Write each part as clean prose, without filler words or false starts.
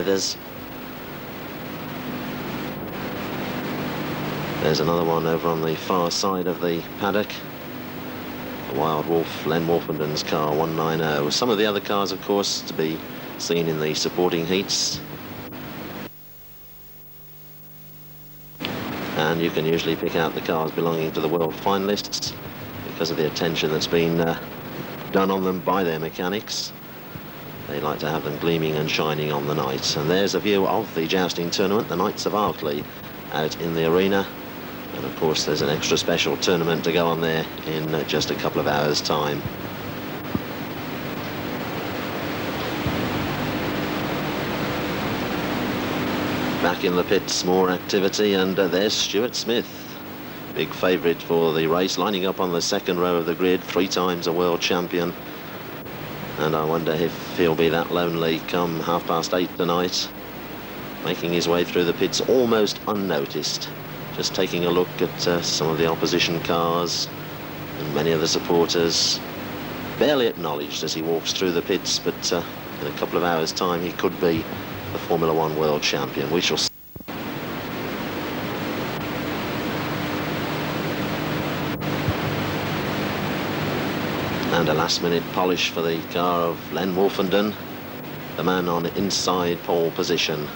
There's another one over on the far side of the paddock. The Wild Wolf, Len Wolfenden's car, 190. Some of the other cars, of course, to be seen in the supporting heats. And you can usually pick out the cars belonging to the world finalists because of the attention that's been done on them by their mechanics. They like to have them gleaming and shining on the night. And there's a view of the jousting tournament, the Knights of Arkley, out in the arena. And of course there's an extra special tournament to go on there in just a couple of hours' time. Back in the pits, more activity, and there's Stuart Smith, big favourite for the race, lining up on the second row of the grid, 3 times a world champion. And I wonder if he'll be that lonely come 8:30 tonight, making his way through the pits almost unnoticed, just taking a look at some of the opposition cars and many of the supporters, barely acknowledged as he walks through the pits, but in a couple of hours' time he could be the Formula One world champion. We shall see. And a last-minute polish for the car of Len Wolfenden, the man on inside pole position.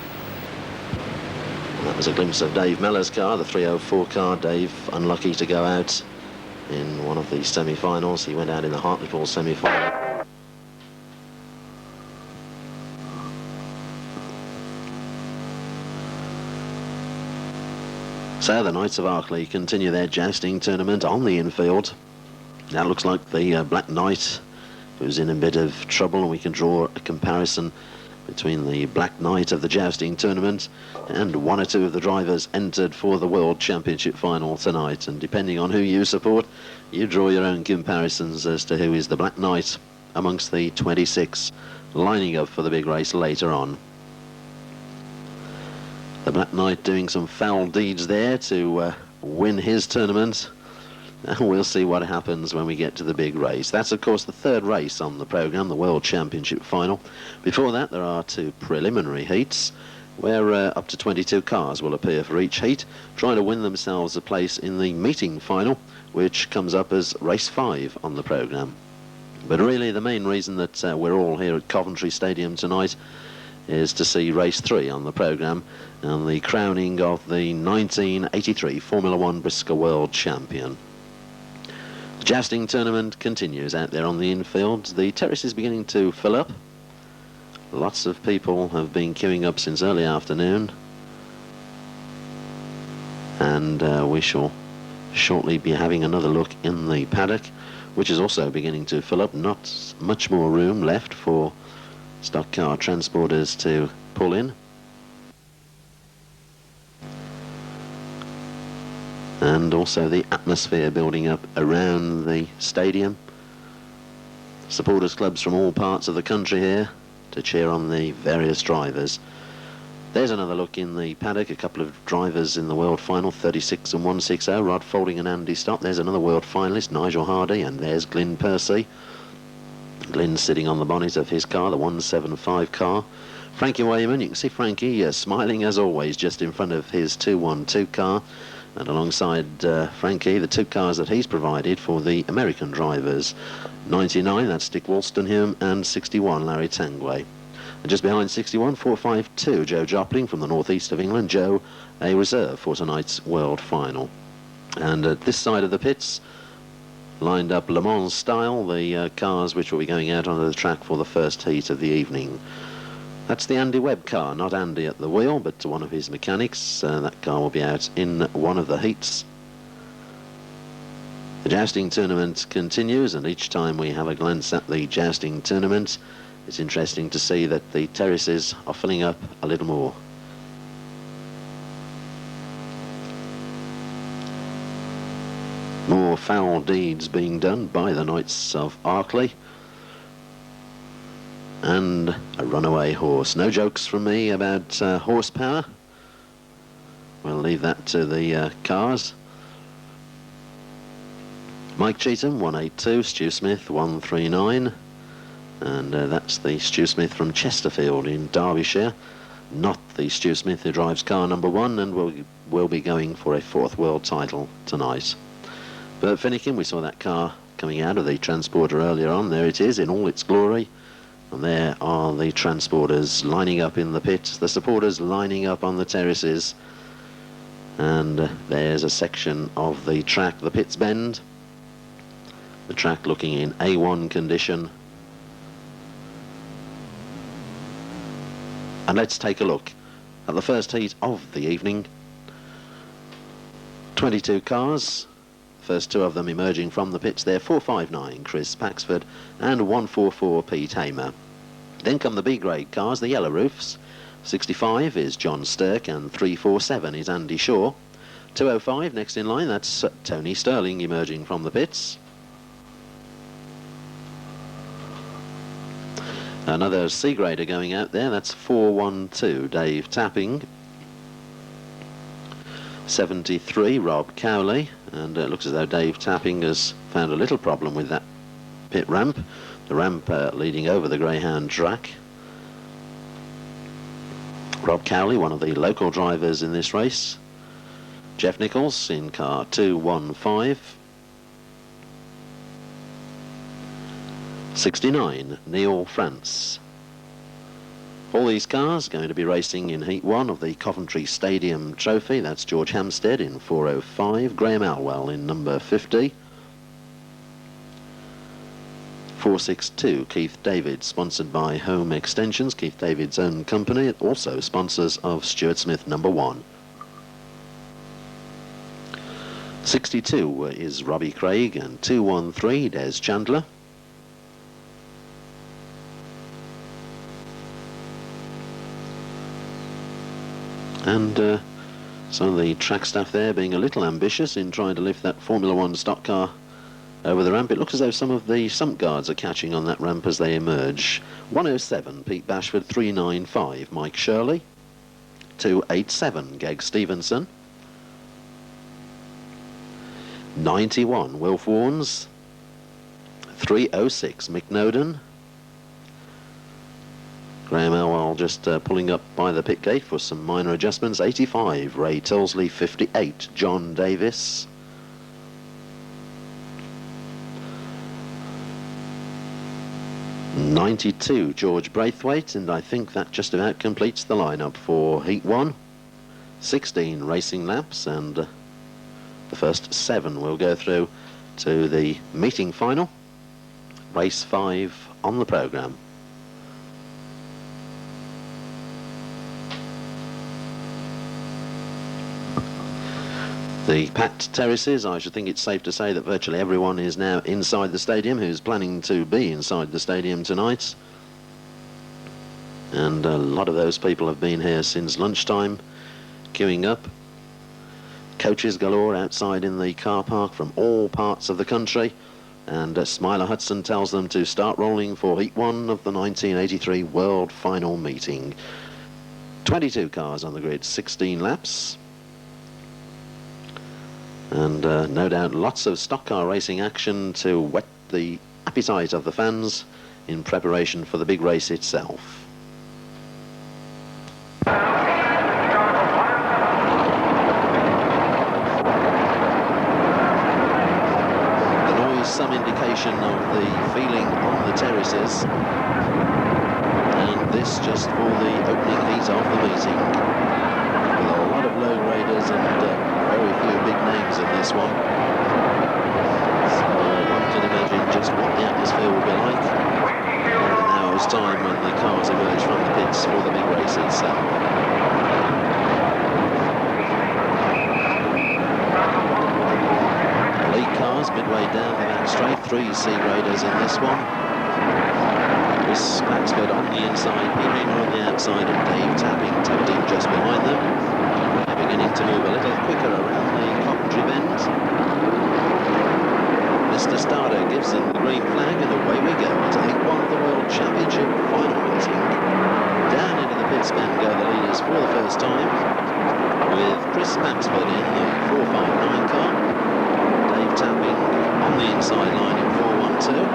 And that was a glimpse of Dave Mellor's car, the 304 car. Dave unlucky to go out in one of the semi-finals. He went out in the Hartlepool semi-final. So the Knights of Arkley continue their jousting tournament on the infield. That looks like the Black Knight, who's in a bit of trouble, and we can draw a comparison between the Black Knight of the jousting tournament and 1 or 2 of the drivers entered for the World Championship final tonight. And depending on who you support, you draw your own comparisons as to who is the Black Knight amongst the 26 lining up for the big race later on. The Black Knight doing some foul deeds there to win his tournament. And we'll see what happens when we get to the big race. That's, of course, the 3rd race on the programme, the World Championship final. Before that, there are 2 preliminary heats, where up to 22 cars will appear for each heat, trying to win themselves a place in the meeting final, which comes up as race 5 on the programme. But really, the main reason that we're all here at Coventry Stadium tonight is to see race 3 on the programme and the crowning of the 1983 Formula One BriSCA World Champion. The jousting tournament continues out there on the infield. The terrace is beginning to fill up. Lots of people have been queuing up since early afternoon, and we shall shortly be having another look in the paddock, which is also beginning to fill up. Not much more room left for stock car transporters to pull in. And also the atmosphere building up around the stadium. Supporters clubs from all parts of the country here to cheer on the various drivers. There's another look in the paddock, a couple of drivers in the world final, 36 and 160, Rod Faulding and Andy Stott. There's another world finalist, Nigel Hardy, and there's Glyn Percy. Glyn sitting on the bonnet of his car, the 175 car. Frankie Wayman, you can see Frankie smiling as always just in front of his 212 car. And alongside Frankie, the 2 cars that he's provided for the American drivers. 99, that's Dick Wolstenholme, and 61, Larry Tangway. And just behind 61, 452, Joe Jopling from the northeast of England. Joe, a reserve for tonight's world final. And at this side of the pits, lined up Le Mans style, the cars which will be going out onto the track for the first heat of the evening. That's the Andy Webb car, not Andy at the wheel, but one of his mechanics. That car will be out in one of the heats. The jousting tournament continues, and each time we have a glance at the jousting tournament, it's interesting to see that the terraces are filling up a little more. More foul deeds being done by the Knights of Arkley. And a runaway horse. No jokes from me about horsepower. We'll leave that to the cars. Mike Cheetham, 182. Stu Smith, 139. And that's the Stu Smith from Chesterfield in Derbyshire. not the Stu Smith who drives car number 1 and will be going for a 4th world title tonight. But finicking, we saw that car coming out of the transporter earlier on. There it is in all its glory. And there are the transporters lining up in the pit, the supporters lining up on the terraces. And there's a section of the track, the pits bend. The track looking in A1 condition. And let's take a look at the first heat of the evening. 22 cars. First 2 of them emerging from the pits there, 459 Chris Paxford and 144 Pete Hamer. Then come the B-grade cars, the yellow roofs. 65 is John Stirk and 347 is Andy Shaw. 205 next in line, that's Tony Sterling emerging from the pits. Another C-grader going out there, that's 412 Dave Tapping. 73 Rob Cowley, and it looks as though Dave Tapping has found a little problem with that pit ramp, the ramp leading over the Greyhound track. Rob Cowley, one of the local drivers in this race. Jeff Nichols in car 215. 69 Neil France. All these cars going to be racing in Heat 1 of the Coventry Stadium Trophy. That's George Hampstead in 405, Graham Alwell in number 50. 462 Keith David, sponsored by Home Extensions, Keith David's own company, also sponsors of Stuart Smith number 1. 62 is Robbie Craig and 213 Des Chandler. And some of the track staff there being a little ambitious in trying to lift that Formula 1 stock car over the ramp. It looks as though some of the sump guards are catching on that ramp as they emerge. 107 Pete Bashford, 395 Mike Shirley, 287 Geg Stevenson, 91 Wilf Warnes, 306 Mick Noden. Graham Elwell just pulling up by the pit gate for some minor adjustments. 85 Ray Tilsley, 58 John Davis, 92 George Braithwaite, and I think that just about completes the lineup for Heat 1. 16 racing laps, and the first 7 will go through to the meeting final. Race 5 on the programme. The packed terraces, I should think it's safe to say that virtually everyone is now inside the stadium who's planning to be inside the stadium tonight. And a lot of those people have been here since lunchtime, queuing up. Coaches galore outside in the car park from all parts of the country. And Smiler Hudson tells them to start rolling for Heat 1 of the 1983 World Final meeting. 22 cars on the grid, 16 laps. And no doubt lots of stock car racing action to whet the appetite of the fans in preparation for the big race itself. The noise, some indication of the feeling on the terraces, and this just for the opening heat of the meeting, with a lot of low graders and very few big names in this one. So one can imagine just what the atmosphere will be like in an hour's time when the cars emerge from the pits for the big race itself. Lead cars midway down the back straight, 3 C-graders in this one. Chris Paxford on the inside, Pete Hamer on the outside, and Dave Tapping tucked in just behind them. Beginning to move a little quicker around the Coventry bend. Mr. Starter gives them the green flag, and away we go to Heat 1 of the World Championship final meeting. Down into the pits bend go the leaders for the first time, with Chris Paxford in the 459 car, Dave Tapping on the inside line in 412.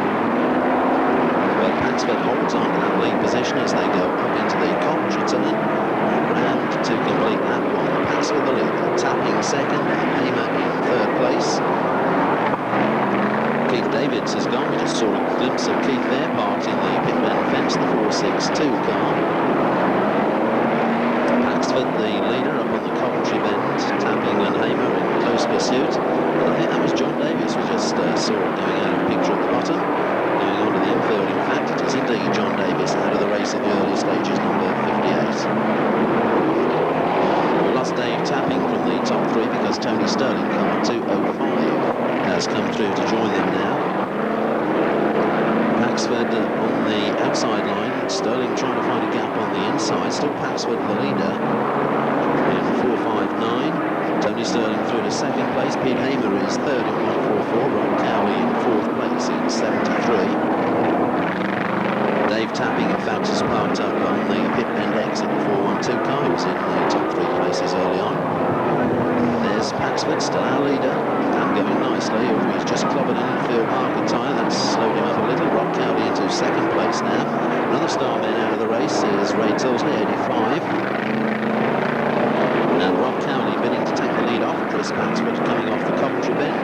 But Paxford holds on to that lead position as they go up into the Coventry turn. Sterling car 205 has come through to join them now. Paxford on the outside line, Sterling trying to find a gap on the inside, still Paxford the leader in 459. Tony Sterling through to second place, Pete Hamer is third in 144, Rob Cowley in fourth place in 73. Dave Tapping, in fact, is parked up on the pit end exit before 412 car. He was in the top three places early on. There's Paxford, still our leader, and going nicely. Oh, he's just clobbered an infield marker tyre. That's slowed him up a little. Rob Cowley into second place now. Another star man out of the race is Ray Tilsley, 85. And Rob Cowley bidding to take the lead off Chris Paxford coming off the Coventry bend.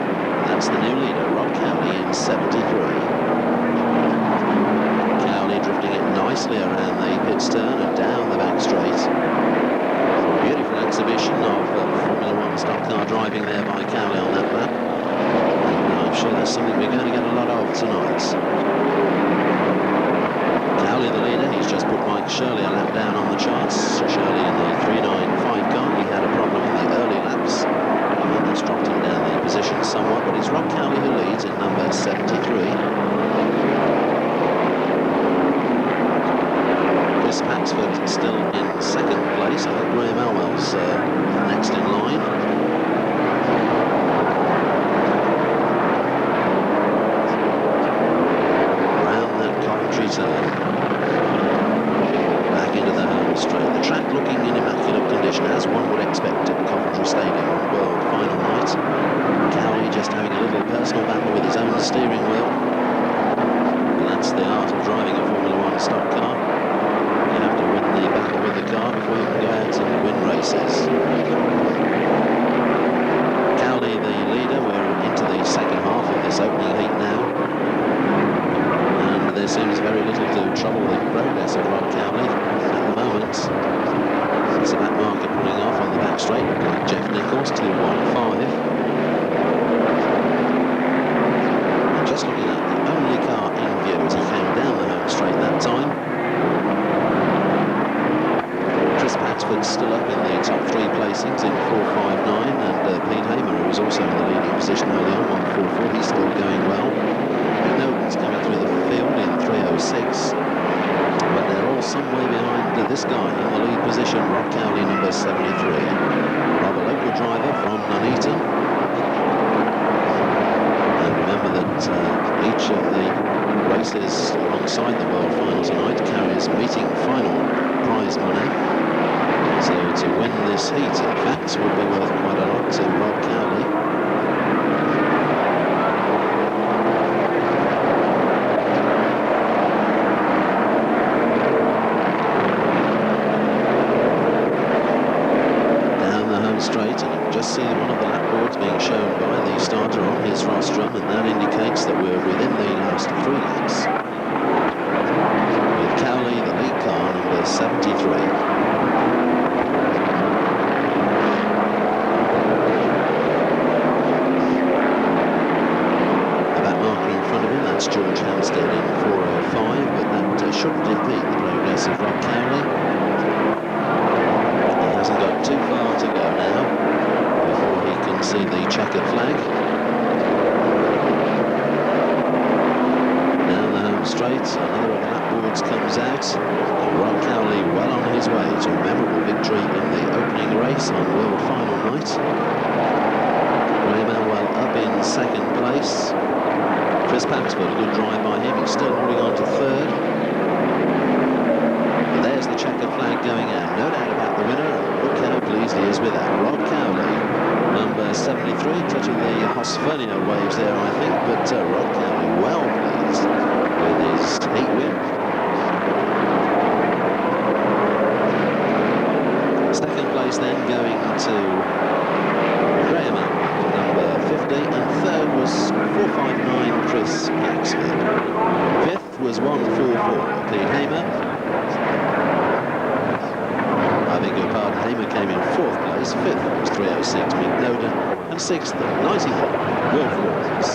That's the new leader, Rob Cowley in 73. Drifting it nicely around the pits turn and down the back straight. Beautiful exhibition of Formula One stock car driving there by Cowley on that lap. And I'm sure that's something we're going to get a lot of tonight. Cowley the leader, he's just put Mike Shirley a lap down on the charts. Shirley in the 395 car, he had a problem in the early laps. And that's dropped him down the position somewhat, but it's Rob Cowley who leads in number 73. Paxford still in second place. I think Graham Elwell's next in line. Around that Coventry turn. Back into the home straight. The track looking in immaculate condition, as one would expect at Coventry Stadium on World Final Night. Cowley just having a little personal battle with his own steering wheel. And that's the art of driving a Formula One stock car. You have to win the battle with the car before you can go out and win races. Cowley the leader, we're into the second half of this opening heat now. And there seems very little to trouble the progress of Rob Cowley at the moment. It's a back marker pulling off on the back straight, like Jeff Nichols, 215. And just looking at the only car in view as he came down the home straight that time. Paxford still up in the top three placings in 459, and Pete Hamer, who was also in the leading position early on, 144, he's still going well. Noden's coming through the field in 306, but they're all some way behind this guy in the lead position, Rob Cowley, number 73. Rob, a local driver from Nuneaton. And remember that each of the races alongside the World Final tonight carries meeting final prize money. So to win this heat, in fact, would be worth quite a lot to Rob Cowley. Down the home straight, and you can just see one of the lap boards being shown by the starter on his rostrum, and that indicates that we're within the last 3 laps. With Cowley, the lead car, number 73. George Hampstead in 405, but that shouldn't impede the progress of Rob Cowley. He hasn't got too far to go now before he can see the checkered flag. Down the home straight, another of the lap boards comes out, and Rob Cowley well on his way to a memorable victory in the opening race on World Final Night. Graham Elwell up in second place. Chris Paxford, a good drive by him, he's still holding on to third. But there's the checkered flag going out, no doubt about the winner, and look how pleased he is with that. Rob Cowley, number 73, touching the Hosfernio waves there, I think, but Rob Cowley well pleased with his heat win. Second place then going to Graham Elwell, number 50, and third was 459 Chris Paxford. Fifth was 144 Pete Hamer. I beg your pardon, Hamer came in fourth place. Fifth was 306 Mick Noden, and sixth 91 Will Flores.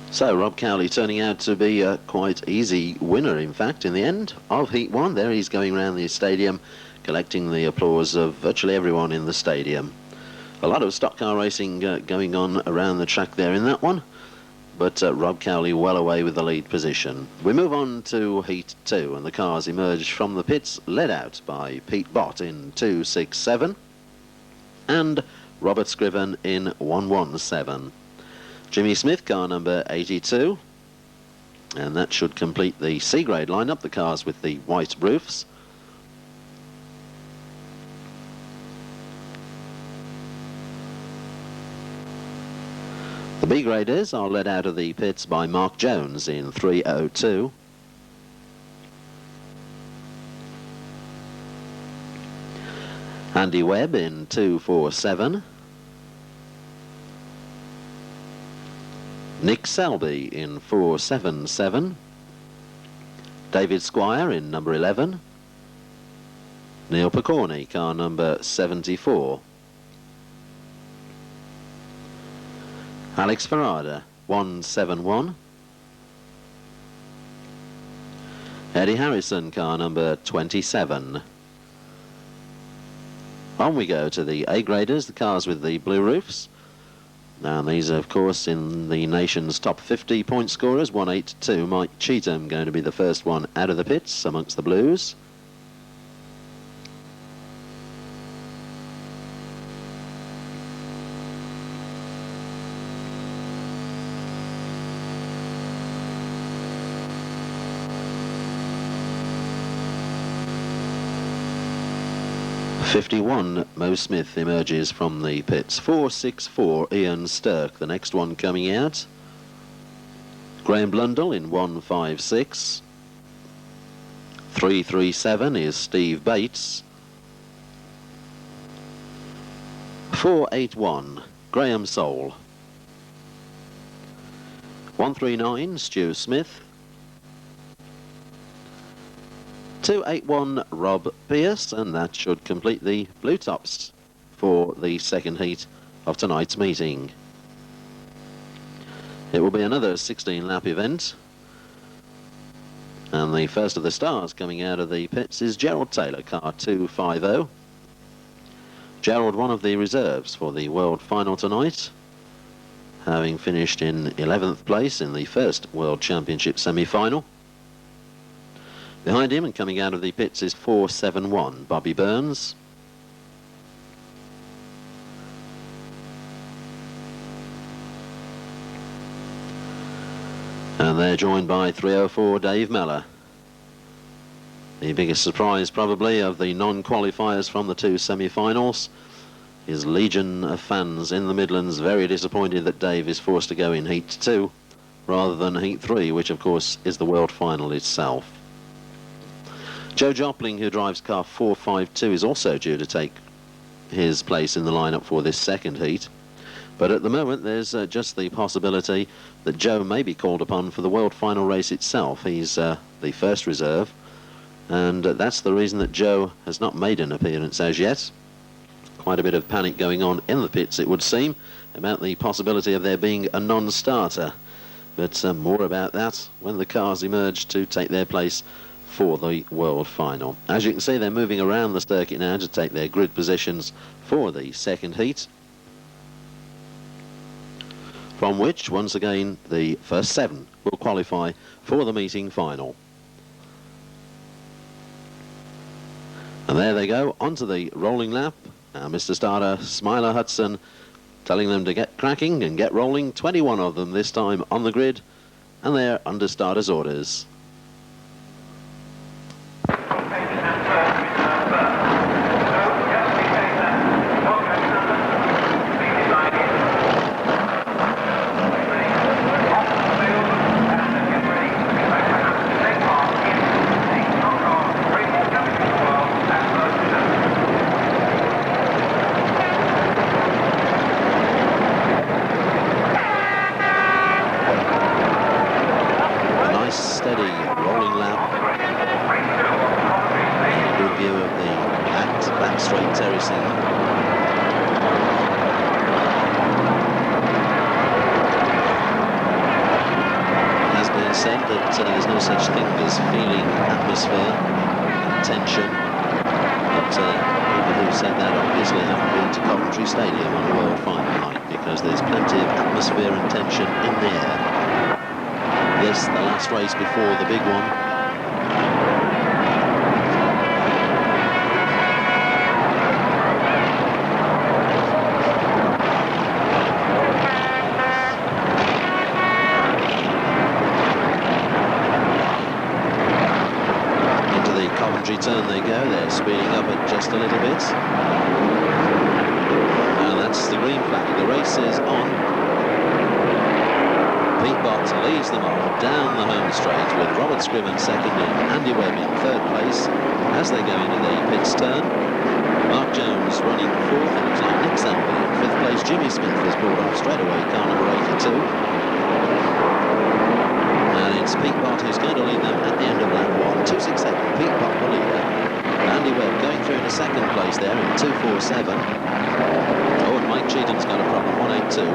So Rob Cowley turning out to be a quite easy winner, in fact, in the end of Heat 1. There he's going around the stadium collecting the applause of virtually everyone in the stadium. A lot of stock car racing going on around the track there in that one, but Rob Cowley well away with the lead position. We move on to Heat 2, and the cars emerge from the pits, led out by Pete Bott in 267 and Robert Scriven in 117. Jimmy Smith, car number 82, and that should complete the C-grade lineup, the cars with the white roofs. The B-graders are led out of the pits by Mark Jones in 302. Andy Webb in 247. Nick Selby in 477. David Squire in number 11. Neil Picorni, car number 74. Alex Ferrada, 171. Eddie Harrison, car number 27. On we go to the A-graders, the cars with the blue roofs. Now these are, of course, in the nation's top 50 point scorers. 182, Mike Cheatham going to be the first one out of the pits amongst the blues. '51, Mo Smith emerges from the pits. 464, Ian Stirk, the next one coming out. Graham Blundell in 156. 337 is Steve Bates. 481, Graham Soule. 139, Stu Smith. 281, Rob Pearce, and that should complete the blue tops for the second heat of tonight's meeting. It will be another 16-lap event, and the first of the stars coming out of the pits is Gerald Taylor, car 250. Gerald, one of the reserves for the World Final tonight, having finished in 11th place in the first World Championship semi-final. Behind him and coming out of the pits is 471, Bobby Burns. And they're joined by 304, Dave Mellor. The biggest surprise probably of the non-qualifiers from the two semi-finals. His legion of fans in the Midlands very disappointed that Dave is forced to go in Heat 2 rather than Heat 3, which of course is the World Final itself. Joe Jopling, who drives car 452, is also due to take his place in the lineup for this second heat. But at the moment, there's just the possibility that Joe may be called upon for the World Final race itself. He's the first reserve, and that's the reason that Joe has not made an appearance as yet. Quite a bit of panic going on in the pits, it would seem, about the possibility of there being a non-starter. But more about that when the cars emerge to take their place for the World Final. As you can see, they're moving around the circuit now to take their grid positions for the second heat, from which, once again, the first 7 will qualify for the meeting final. And there they go, onto the rolling lap. Now Mr. Starter, Smiler Hudson, telling them to get cracking and get rolling. 21 of them this time on the grid, and they're under starter's orders. There's no such thing as feeling atmosphere and tension, but said that obviously haven't been to Coventry Stadium on a World Final night, because there's plenty of atmosphere and tension in the air. This, the last race before the big one. Turn they go, they're speeding up it just a little bit. And that's the green flag. The race is on. Pete Bott leads them off down the home straight with Robert Scriven second and Andy Webb in third place as they go into the pits turn. Mark Jones running fourth, and it's like Nick Selby in fifth place. Jimmy Smith was brought off straight away, car number 82. And it's Pete Bott who's going to lead them at the end of lap 1. 267, Pete Bott the leader. Andy Webb going through into second place there in 247. Oh, and Mike Cheatham's got a problem, 182,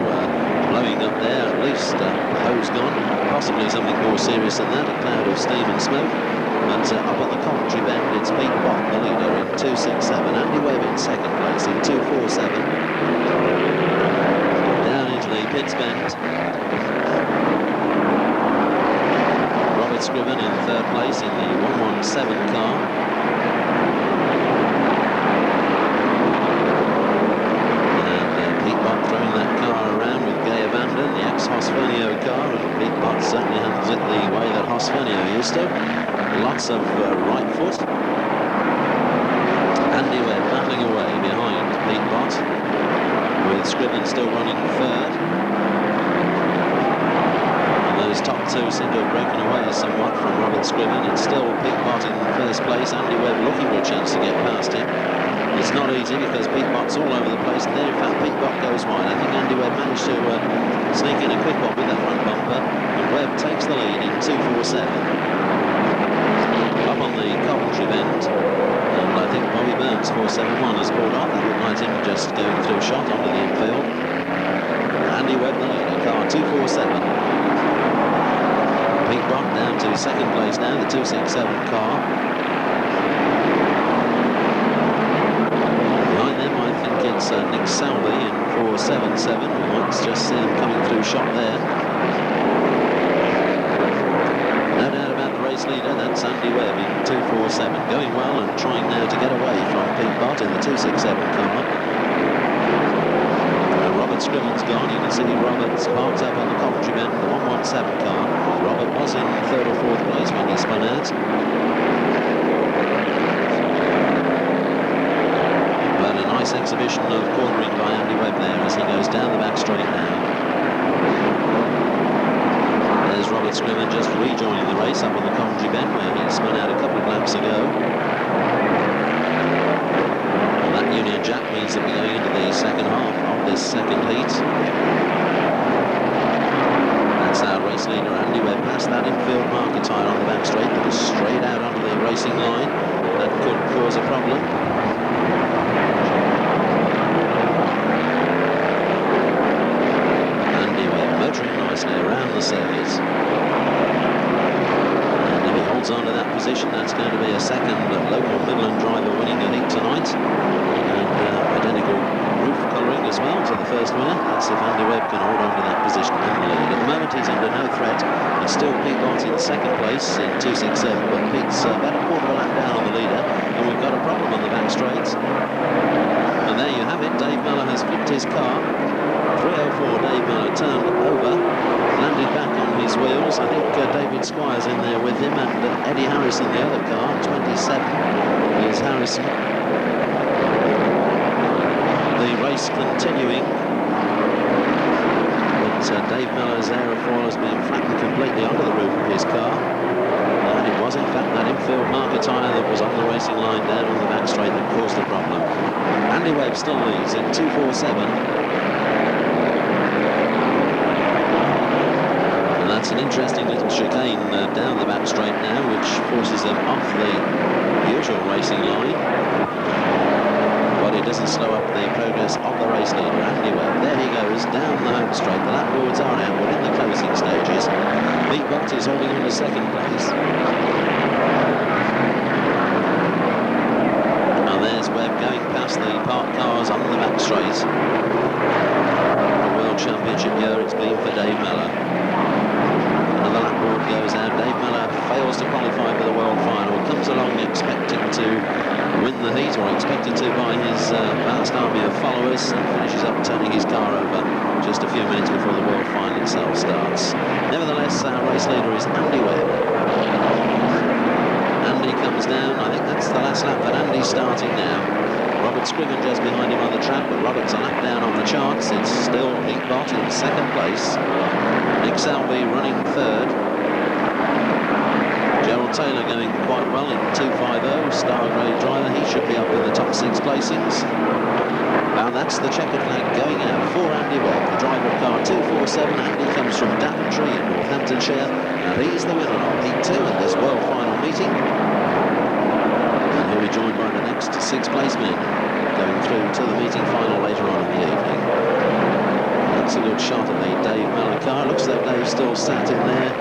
blowing up there, at least the hose gone. Possibly something more serious than that, a cloud of steam and smoke. But up on the Coventry bend, it's Pete Bott the leader in 267. Andy Webb in second place in 247. Down into the pits bend. Scriven in third place in the 117 car. And Pete Bott throwing that car around with Gay Abandon, the ex-Hosfernio car, and Pete Bott certainly handles it the way that Hosfernio used to. Lots of right foot. Andy Webb battling away behind Pete Bott, with Scriven still running third. Those top two seem to have broken away somewhat from Robert Scriven. It's still Pete Bott in first place. Andy Webb looking for a chance to get past him. It's not easy because Pete Bott's all over the place, and there in fact Pete Bott goes wide. I think Andy Webb managed to sneak in a quick one with that front bumper, and Webb takes the lead in 247. Up on the Coventry bend, and I think Bobby Burns 471 has pulled off. That looked like him just going through a shot onto the infield. Andy Webb the leader, car 247. Pete Bott down to second place now, the 267 car. Behind them, I think it's Nick Selby in 477. We might just see him coming through shot there. No doubt about the race leader, that's Andy Webb in 247. Going well and trying now to get away from Pete Bott in the 267 car. Robert Scriven's gone. You can see Robert's parked up on the Coventry bend, the 117 car. Robert was in third or fourth place when he spun out. But a nice exhibition of cornering by Andy Webb there as he goes down the back straight now. There's Robert Scriven just rejoining the race up on the Coventry bend where he spun out a couple of laps ago. That Union Jack means that we're going into the second half of this second heat. That's our race leader Andy Webb past that infield marker tyre on the back straight that is straight out onto the racing line. That could cause a problem. Andy Webb motoring nicely around the circuit. And if he holds on to that position, that's going to be a second local Midland driver winning the heat tonight. Identical roof colouring as well to the first winner. That's if Andy Webb can hold on to that position in the lead. At the moment he's under no threat. It's still Pete Bott in second place in 267, but Pete's about a quarter of a lap down on the leader, and we've got a problem on the back straight. And there you have it. Dave Miller has flipped his car. 304, Dave Miller turned over, landed back on his wheels. I think David Squire's in there with him, and Eddie Harrison, the other car, 27, is Harrison. The race continuing, but Dave Miller's aerofoil has been flattened completely onto the roof of his car, and it was in fact that infield marker tyre that was on the racing line down on the back straight that caused the problem. Andy Webb still leads in 247, and that's an interesting little chicane down the back straight now, which forces them off the usual racing line. But it doesn't slow up the progress of the race leader, Andy Webb. There he goes, down the home straight. The lap boards are out, we're in the closing stages. Pete Bott is holding on to second place. And there's Webb going past the to win the heat, or expected to by his vast army of followers, and finishes up turning his car over just a few minutes before the World Final itself starts. Nevertheless, our race leader is Andy Webb. Andy comes down. I think that's the last lap, but Andy's starting now. Robert Scriven just behind him on the track, but Robert's a lap down on the charts. It's still Pete Bott in second place. Nick Selby running third. Gerald Taylor going quite well in 250, star grade driver. He should be up in the top 6 placings. Now that's the checkered flag going out for Andy Webb, the driver of car 247. Andy comes from Daventry in Northamptonshire, and he's the winner of Heat 2 in this World Final meeting. And he'll be joined by the next 6 placemen going through to the meeting final later on in the evening. That's a good shot of the Dave Mellor car. Looks like Dave's still sat in there,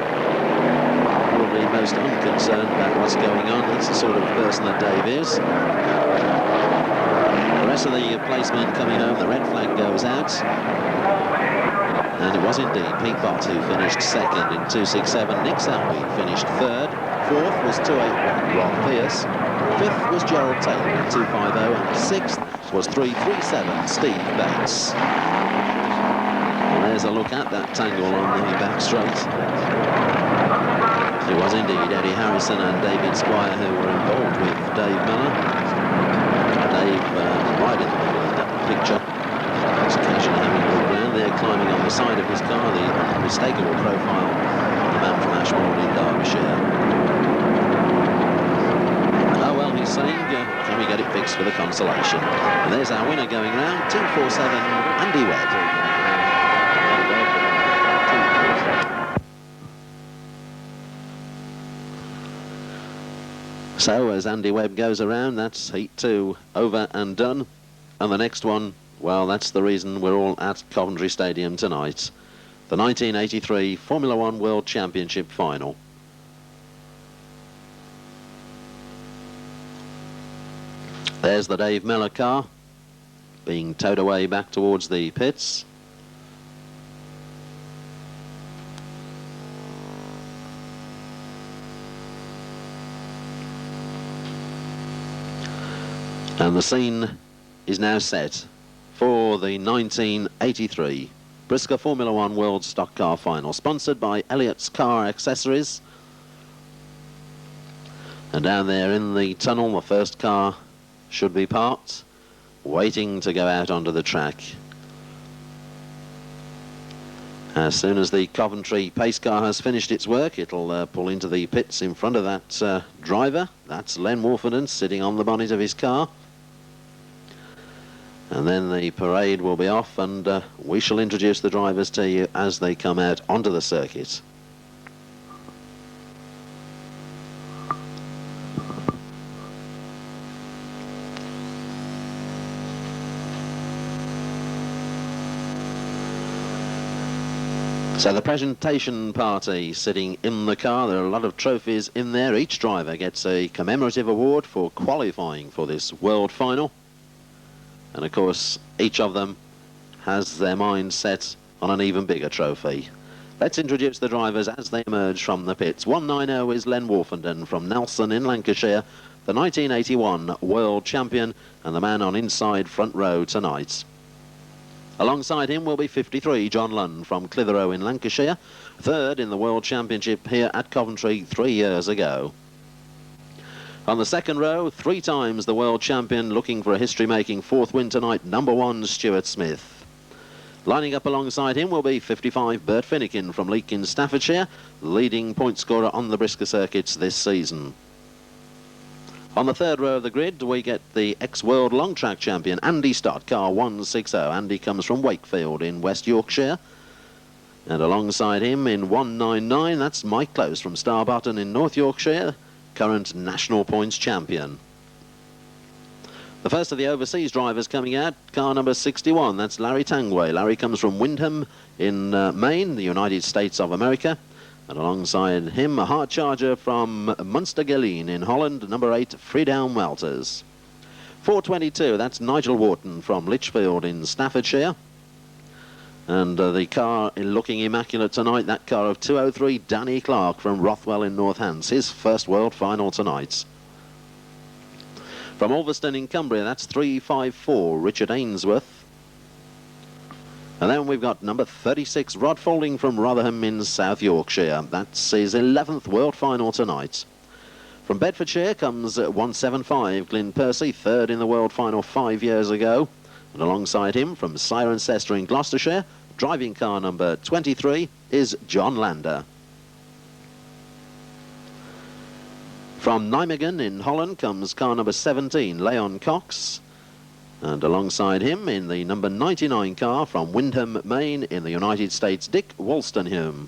probably most unconcerned about what's going on. That's the sort of person that Dave is. The rest of the placemen coming home, the red flag goes out. And it was indeed Pete Bott who finished second in 267. Nick Selby finished third. Fourth was 281 Ron Pearce. Fifth was Gerald Taylor in 250. And sixth was 337 Steve Bates. And there's a look at that tangle on the back straight. It was indeed Eddie Harrison and David Squire who were involved with Dave Mellor. Dave right in the middle of that picture. It's occasionally having a look around there, climbing on the side of his car, the unmistakable profile of the man from Ashbourne in Derbyshire. Oh well, he's saying, can we get it fixed for the Consolation? And there's our winner going round, 247 Andy Webb. So as Andy Webb goes around, that's Heat 2 over and done. And the next one, well, that's the reason we're all at Coventry Stadium tonight. The 1983 Formula One World Championship final. There's the Dave Mellor car being towed away back towards the pits. And the scene is now set for the 1983 BriSCA Formula One World Stock Car Final, sponsored by Elliott's Car Accessories. And down there in the tunnel, the first car should be parked, waiting to go out onto the track. As soon as the Coventry pace car has finished its work, it'll pull into the pits in front of that driver. That's Len Wolfenden sitting on the bonnet of his car. And then the parade will be off, and we shall introduce the drivers to you as they come out onto the circuit. So the presentation party sitting in the car, there are a lot of trophies in there. Each driver gets a commemorative award for qualifying for this world final. And of course, each of them has their mind set on an even bigger trophy. Let's introduce the drivers as they emerge from the pits. 190 is Len Wolfenden from Nelson in Lancashire, the 1981 world champion and the man on inside front row tonight. Alongside him will be 53 John Lunn from Clitheroe in Lancashire, third in the World Championship here at Coventry 3 years ago. On the second row, 3 times the world champion looking for a history-making 4th win tonight, number 1 Stuart Smith. Lining up alongside him will be 55 Bert Finnegan from Leek in Staffordshire, leading point scorer on the BriSCA circuits this season. On the third row of the grid, we get the ex-world long track champion, Andy Stott, car 160. Andy comes from Wakefield in West Yorkshire. And alongside him in 199, that's Mike Close from Starbotton in North Yorkshire, current national points champion. The first of the overseas drivers coming out, car number 61, that's Larry Tangway. Larry comes from Windham in Maine, the United States of America. And alongside him, a hard charger from Munster-Geleen in Holland, number 8, Freedown Welters. 422, that's Nigel Wharton from Lichfield in Staffordshire. And the car looking immaculate tonight, that car of 203, Danny Clark from Rothwell in Northants, his first world final tonight. From Ulverston in Cumbria, that's 354, Richard Ainsworth. And then we've got number 36, Rod Faulding from Rotherham in South Yorkshire. That's his 11th World Final tonight. From Bedfordshire comes 175, Glyn Percy, third in the World Final 5 years ago. And alongside him, from Cirencester in Gloucestershire, driving car number 23 is John Lander. From Nijmegen in Holland comes car number 17, Leon Cox. And alongside him in the number 99 car from Windham, Maine in the United States, Dick Wolstenholme.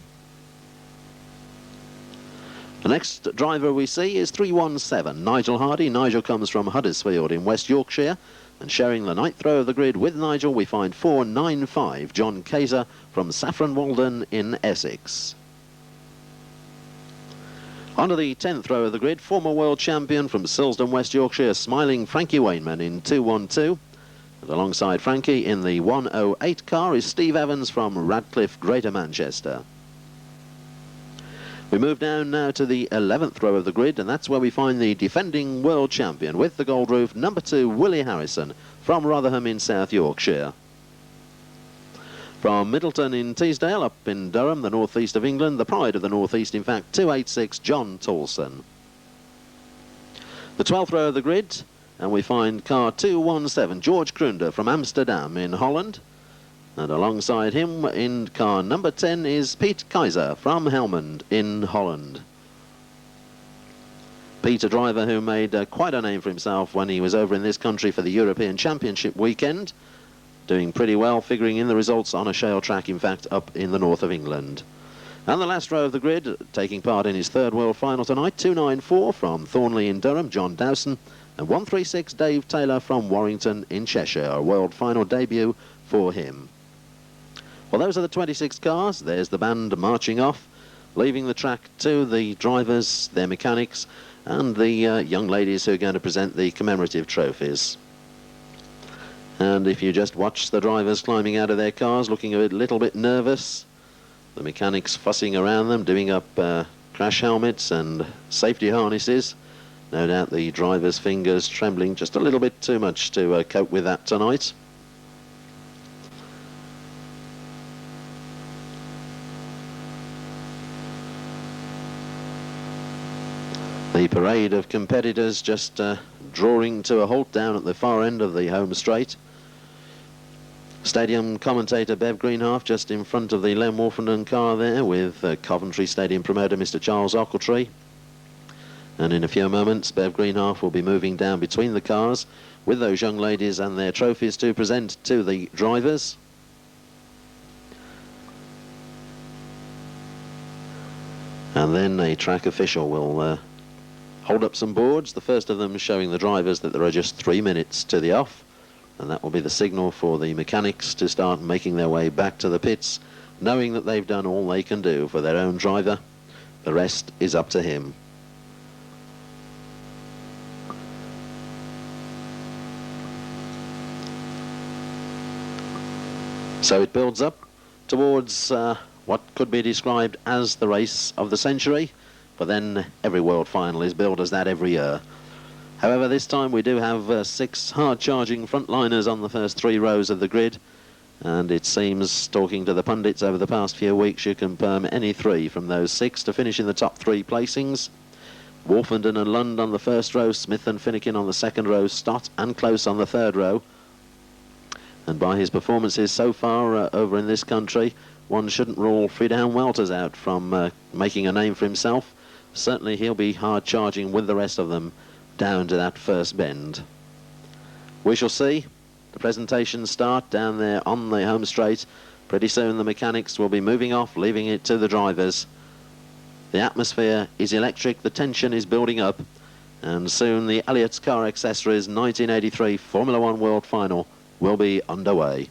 The next driver we see is 317, Nigel Hardy. Nigel comes from Huddersfield in West Yorkshire. And sharing the ninth row of the grid with Nigel, we find 495, John Kaiser from Saffron Walden in Essex. Onto the 10th row of the grid, former world champion from Silsden, West Yorkshire, smiling Frankie Wainman in 212. And alongside Frankie in the 108 car is Steve Evans from Radcliffe, Greater Manchester. We move down now to the 11th row of the grid, and that's where we find the defending world champion with the gold roof, number 2, Willie Harrison from Rotherham in South Yorkshire. From Middleton in Teesdale, up in Durham, the northeast of England, the pride of the northeast, in fact, 286, John Tolson. The 12th row of the grid, and we find car 217, George Krunder from Amsterdam in Holland. And alongside him in car number 10 is Pete Kaiser from Helmond in Holland. Pete, a driver who made quite a name for himself when he was over in this country for the European Championship weekend. Doing pretty well, figuring in the results on a shale track, in fact, up in the north of England. And the last row of the grid, taking part in his third world final tonight, 294 from Thornley in Durham, John Dowson, and 136, Dave Taylor from Warrington in Cheshire, a world final debut for him. Well, those are the 26 cars. There's the band marching off, leaving the track to the drivers, their mechanics, and the young ladies who are going to present the commemorative trophies. And if you just watch the drivers climbing out of their cars, looking a little bit nervous, the mechanics fussing around them, doing up crash helmets and safety harnesses, no doubt the drivers' fingers trembling just a little bit too much to cope with that tonight. The parade of competitors just drawing to a halt down at the far end of the home straight. Stadium commentator Bev Greenhalgh just in front of the Len Wolfenden car there with Coventry Stadium promoter Mr. Charles Ochiltree. And in a few moments Bev Greenhalgh will be moving down between the cars with those young ladies and their trophies to present to the drivers. And then a track official will hold up some boards, the first of them showing the drivers that there are just 3 minutes to the off, and that will be the signal for the mechanics to start making their way back to the pits, knowing that they've done all they can do for their own driver. The rest is up to him. So it builds up towards what could be described as the race of the century, but then every world final is billed as that every year. However, this time we do have 6 hard-charging frontliners on the first 3 rows of the grid, and it seems, talking to the pundits over the past few weeks, you can perm any 3 from those 6 to finish in the top 3 placings. Wolfenden and Lund on the first row, Smith and Finnegan on the second row, Stott and Close on the third row. And by his performances so far over in this country, one shouldn't rule Friedan Welters out from making a name for himself. Certainly he'll be hard-charging with the rest of them down to that first bend. We shall see. The presentations start down there on the home straight. Pretty soon the mechanics will be moving off, leaving it to the drivers. The atmosphere is electric, the tension is building up, and soon the Elliott's Car Accessories 1983 Formula One World Final will be underway.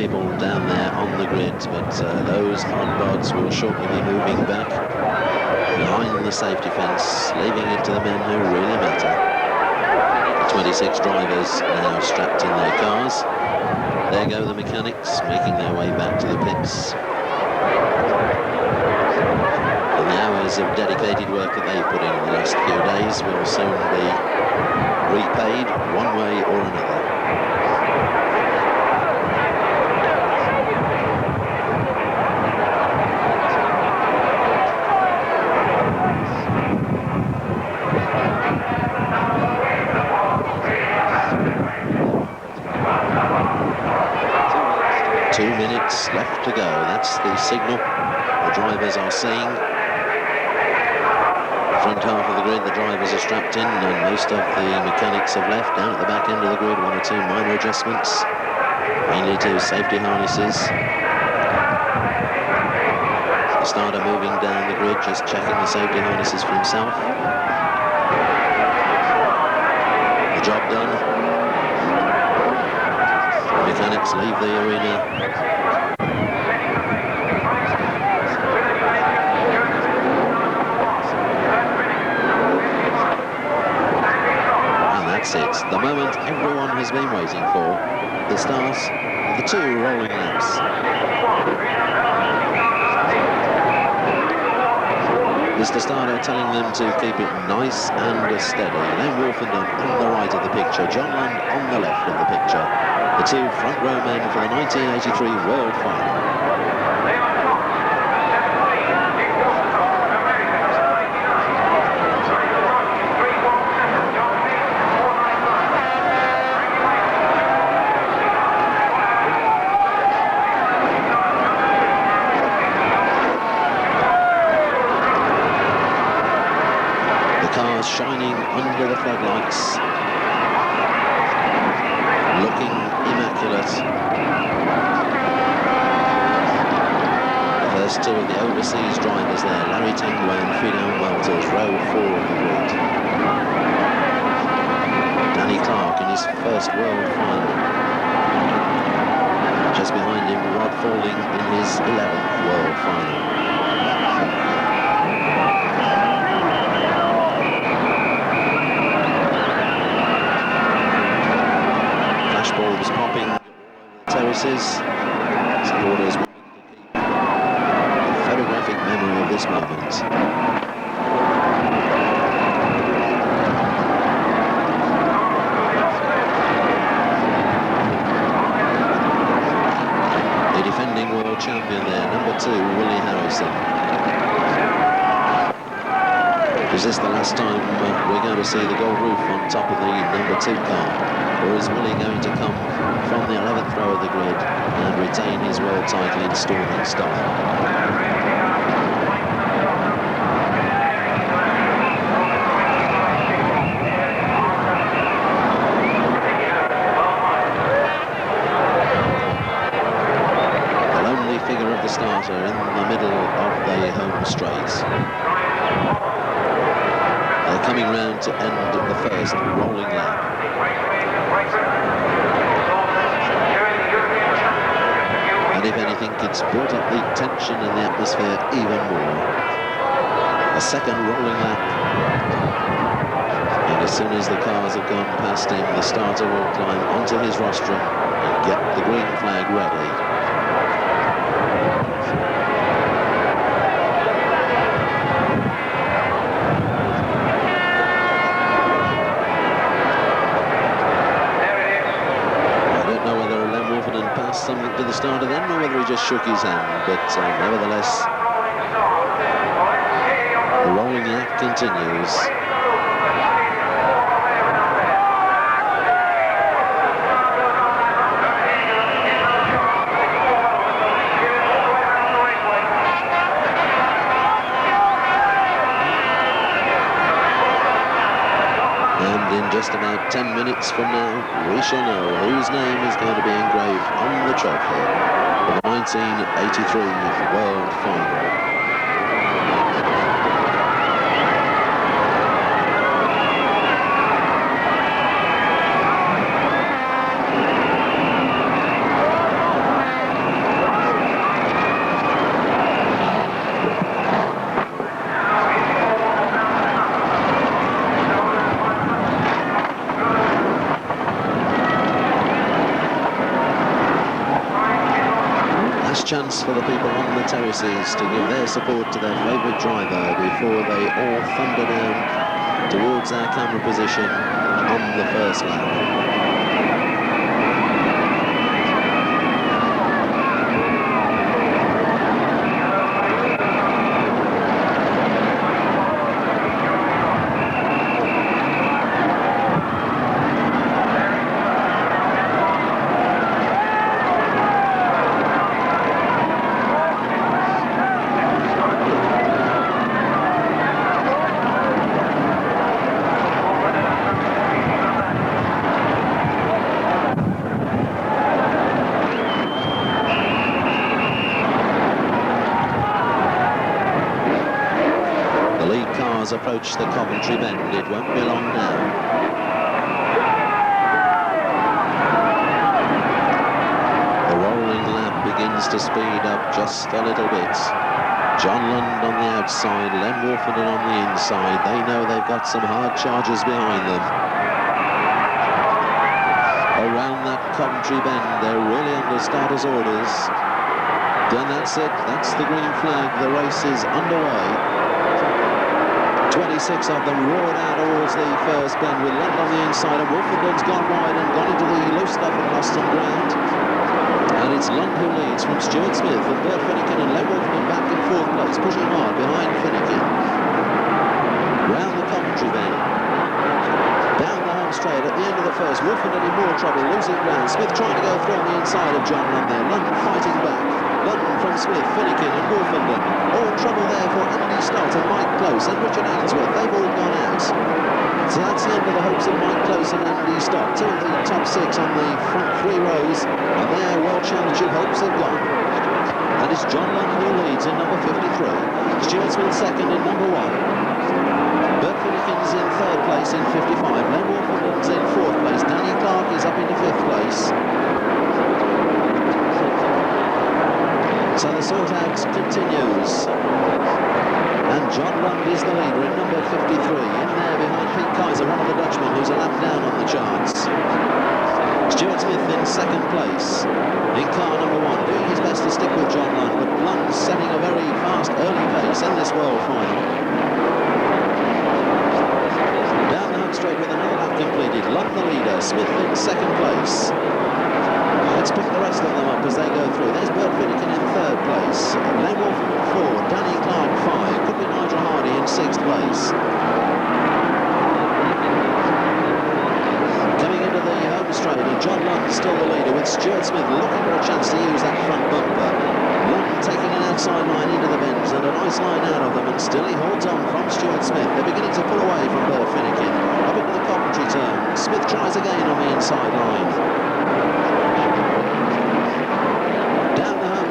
people down there on the grid, but those hard bods will shortly be moving back behind the safety fence, leaving it to the men who really matter. The 26 drivers now strapped in their cars. There go the mechanics making their way back to the pits. And the hours of dedicated work that they put in the last few days will soon be repaid one way or another. Left to go. That's the signal the drivers are seeing. Front half of the grid, the drivers are strapped in, and most of the mechanics have left. Down at the back end of the grid, one or two minor adjustments, mainly to safety harnesses. The starter moving down the grid, just checking the safety harnesses for himself. The job done. The mechanics leave the arena. It's the moment everyone has been waiting for, the start of the 2 rolling laps. Mr. Starter telling them to keep it nice and steady. Len Wolfenden on the right of the picture, John Land on the left of the picture. The 2 front row men for the 1983 World Final. Shining under the floodlights, looking immaculate. The first 2 of the overseas drivers there, Larry Tanguay and Fidan Welters, row 4 of the grid. Danny Clark in his first World Final. Just behind him, Rod Faulding in his 11th World Final. Flashbulbs popping all over the terraces. Supporters wanting to keep a photographic memory of this moment. The defending world champion there, number 2, Willie Harrison. Is this the last time we're going to see the gold roof on top of the number 2 car? Or is Willie going to come from the 11th row of the grid and retain his world title in storming style? The lonely figure of the starter in the middle of the home straight. They're coming round to end the first rolling lap. And if anything, it's built up the tension and the atmosphere even more. A second rolling lap. And as soon as the cars have gone past him, the starter will climb onto his rostrum and get the green flag ready. Something to the starter then, or whether he just shook his hand, but nevertheless, the rolling lap continues. In just about 10 minutes from now, we shall know whose name is going to be engraved on the trophy for the 1983 World Final. last chance for the people on the terraces to give their support to their favourite driver before they all thunder down towards our camera position on the first lap. Approach the Coventry bend. It won't be long now. The rolling lap begins to speed up just a little bit. John Lund on the outside, Len Wolfenden on the inside. They know they've got some hard chargers behind them. Around that Coventry bend, they're really under starters' orders. Then that's it. That's the green flag. The race is underway. 26 of them roared out towards the first bend with Lund on the inside, and Wolfenden's gone wide and gone into the loose stuff and lost some ground. And it's Lund who leads from Stuart Smith and Bert Finnegan, and Len Wolfenden back in fourth place, pushing hard behind Finnegan. Round the Coventry bend. Down the home straight at the end of the first, Wolfenden in more trouble, losing ground. Smith trying to go through on the inside of John Lund there. Lund fighting back. Lund from Smith, Finnegan and Wolfenden. All in trouble there for Andy Stott and Mike Close and Richard Ainsworth. They've all gone out. So that's the end of the hopes of Mike Close and Andy Stott. Two of the top six on the front three rows, and their World Championship hopes have gone. And it's John Lund who leads in number 53. Stuart Smith second in number 1. Bert Finnegan's in third place in 55. Len Wolfenden's in fourth place. Danny Clark is up into fifth place. So the sort-out continues. And John Lund is the leader in number 53. In there behind Pete Kaiser, one of the Dutchmen who's a lap down on the charts. Stuart Smith in second place in car number 1, doing his best to stick with John Lund, but Lund's setting a very fast early pace in this World Final. Down the home straight with another lap completed. Lund the leader, Smith in second place. Let's pick the rest of them up as they go through. There's Bert Finnegan in third place. Len Wolfenden in 4. Danny Clark 5. Could be Nigel Hardy in sixth place. Coming into the home straight, and John Lund still the leader with Stuart Smith looking for a chance to use that front bumper. Lund taking an outside line into the bends and a nice line out of them, and still he holds on from Stuart Smith. They're beginning to pull away from Bert Finnegan. Up into the Coventry turn. Smith tries again on the inside line.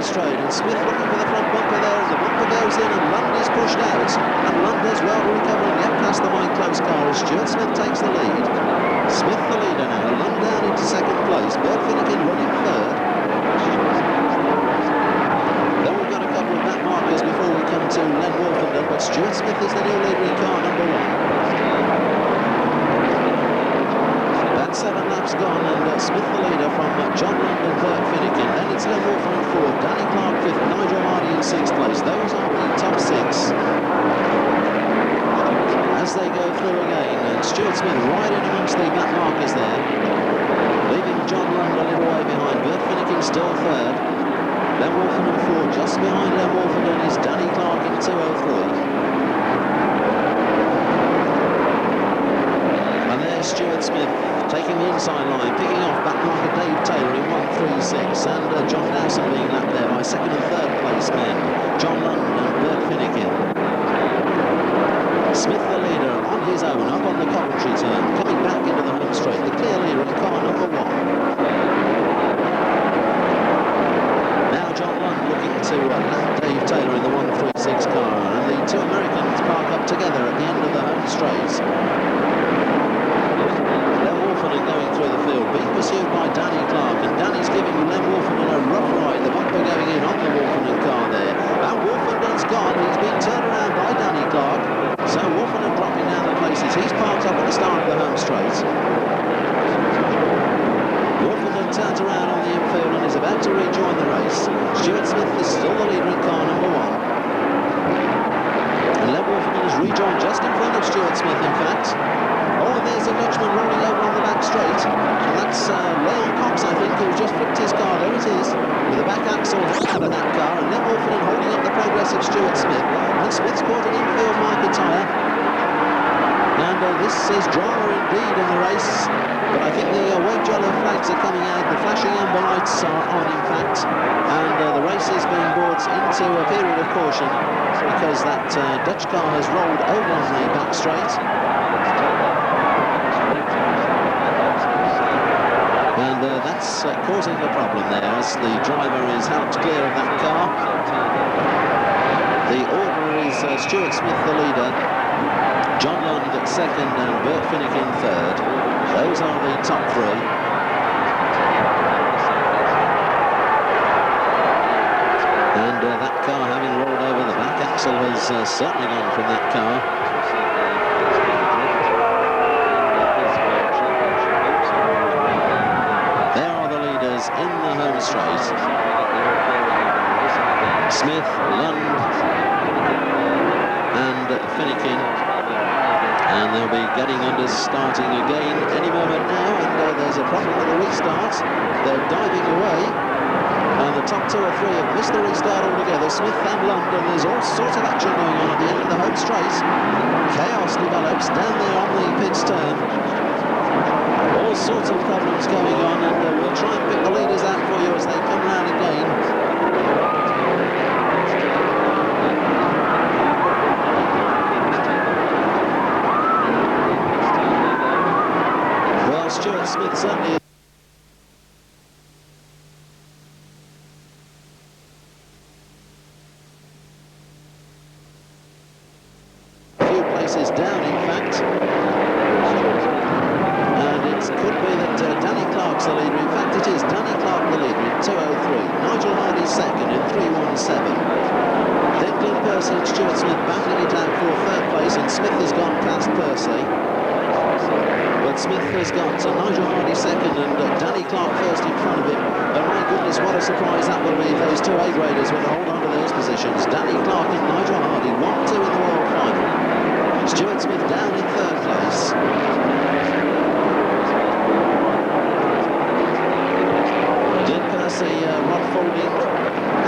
Straight, and Smith looking for the front bumper there, and the bumper goes in and Lund is pushed out, and Lund does well to recover and get past the Mike Close car as Stuart Smith takes the lead. Smith the leader now, Lund down into second place, Bert Finnegan running third. Then we've got a couple of back markers before we come to Len Wolfenden, but Stuart Smith is the new leader in car number 1. That's 7 laps gone, and Smith the leader from John Lund and Bert Finnegan. Then it's Len Wolfenden in 4th, Danny Clark 5th, Nigel Hardy in 6th place. Those are the top 6. As they go through again, and Stuart Smith right in amongst the back markers there, leaving John Lund a little way behind. Bert Finnegan still 3rd. Len Wolfenden 4th, just behind Len Wolfenden is Danny Clark in 203. And there's Stuart Smith taking the inside line, picking off back marker Dave Taylor in 136, and John Dowson being lapped there by second and third place men, John Lund and Bert Finnegan. Smith the leader on his own up on the Coventry turn, coming back into the home straight, the clear leader in car number 1. Now John Lund looking to lap Dave Taylor in the 136 car, and the two Americans park up together at the end of the home straight. Going through the field, being pursued by Danny Clark, and Danny's giving Len Wolfenden a rough ride. The bumper going in on the Wolfenden car there. And Wolfenden's gone. He's been turned around by Danny Clark. So Wolfenden dropping down the places. He's parked up at the start of the home straight. Wolfenden turns around on the infield and is about to rejoin the race. Stuart Smith straight, and that's Leon Cox, I think, who's just flipped his car. There it is, with the back axle out of that car, and Nick Orphan holding up the progressive Stuart Smith, and Smith's caught an infield marker tyre. And this is drama indeed in the race, but I think the wave yellow flags are coming out, the flashing amber lights are on in fact, and the race is being brought into a period of caution because that Dutch car has rolled over on the back straight. And that's causing a problem there as the driver is helped clear of that car. The order is Stuart Smith the leader, John Lund at second and Bert Finnegan third. Those are the top three. And that car having rolled over, the back axle has certainly gone from that car. There are the leaders in the home straight. Smith, Lund and Finnegan. And they'll be getting under starting again any moment now, and there's a problem with the restart. They're diving away, and the top two or three have missed the restart altogether, Smith and Lund, and there's all sorts of action going on at the end of the home straight. Chaos develops down there on the pit's turn. All sorts of problems going on, and we'll try and pick the leaders out for you as they come round again. Stuart Smith certainly a few places down in fact, and it could be that Danny Clark's the leader. In fact it is Danny Clark the leader in 2:03, Nigel Hardy second in 3:17. Then Glenn Percy and Stuart Smith battling it out for third place, and Smith has gone past Percy. But Smith has got Nigel Hardy second and Danny Clark first in front of him. And my goodness, what a surprise that will be if those two A-graders were to hold on to those positions. Danny Clark and Nigel Hardy, 1-2 in the world final. Stuart Smith down in third place. Glenn Percy, Rod Faulding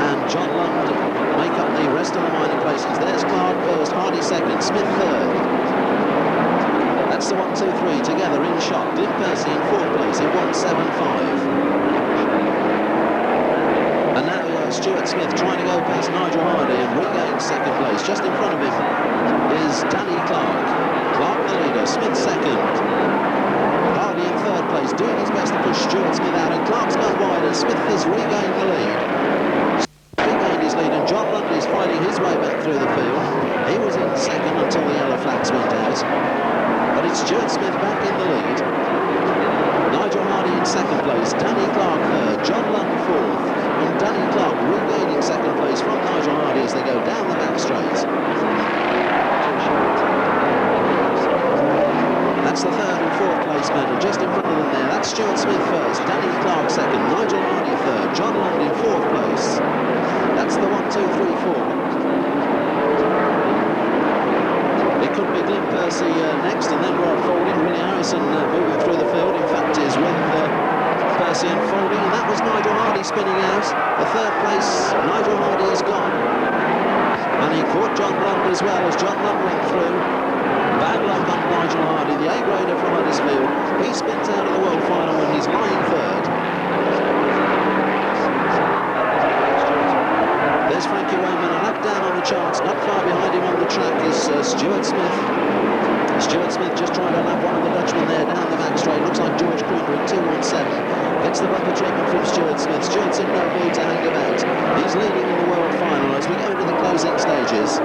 and John Lund make up the rest of the minor places. There's Clark first, Hardy second, Smith third. That's the 1-2-3 together in shot. Glenn Percy in fourth place in 1:75. And now Stuart Smith trying to go past Nigel Hardy and regain second place. Just in front of him is Danny Clark. Clark the leader, Smith second. Hardy in third place, doing his best to push Stuart Smith out, and Clark's gone wide and Smith has regained the lead. Regained his lead, and John Lund is fighting his way back through the field. He was in second until the yellow flags went out. But it's Stuart Smith back in the lead. Nigel Hardy in second place, Danny Clark third, John Lund fourth, and Danny Clark regaining second place from Nigel Hardy as they go down the back straight. That's the third and fourth place men, and just in front of them there, that's Stuart Smith first, Danny Clark second, Nigel Hardy third, John Lund in fourth place. That's the 1-2-3-4. Could be Glenn Percy next, and then Rod Faulding. Willie Harrison moving through the field, in fact is with Percy and Faulding, and that was Nigel Hardy spinning out. The third place, Nigel Hardy is gone, and he caught John Lund as well as John Lund went through. Bad luck on Nigel Hardy, the A-grader from Huddersfield. He spins out of the world final and he's lying third. There's Frankie Wayman, a lap down on the charts. Not far behind him on the track is Stuart Smith. Stuart Smith just trying to lap one of the Dutchmen there down the back straight. Looks like George Kruger in 2:17. Gets the bumper treatment from Stuart Smith. Stuart's in no mood to hang about. He's leading in the world final as we go into the closing stages.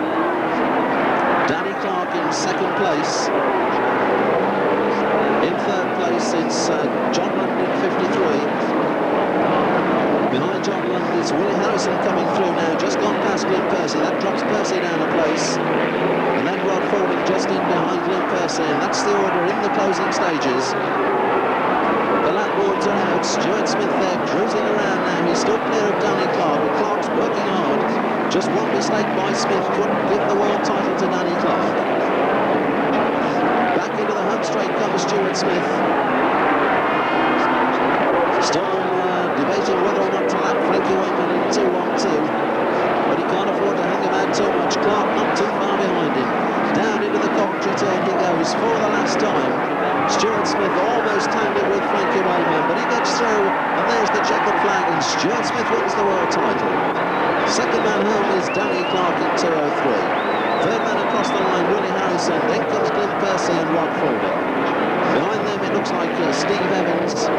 Danny Clark in second place. In third place it's John Lund in 53. Behind John Lund is Willie Harrison coming through now, just gone past Glenn Percy. That drops Percy down a place. And then Rod Faulding just in behind Glenn Percy, and that's the order in the closing stages. The lap boards are out. Stuart Smith there cruising around now. He's still clear of Danny Clark, but Clark's working hard. Just one mistake by Smith could give the world title to Danny Clark. Back into the home straight comes Stuart Smith. Still debating whether or not to lap Frankie Wayman in 2-1-2, but he can't afford to hang about too much. Clark not too far behind him. Down into the Coventry turn he goes for the last time. Stuart Smith almost tangled with Frankie Wayman, but he gets through, and there's the checkered flag, and Stuart Smith wins the world title. Second man home is Danny Clark in 2:03. Third man across the line, Willie Harrison. Then comes Clint Percy and Rod Fordham. Behind them, it looks like Steve Evans.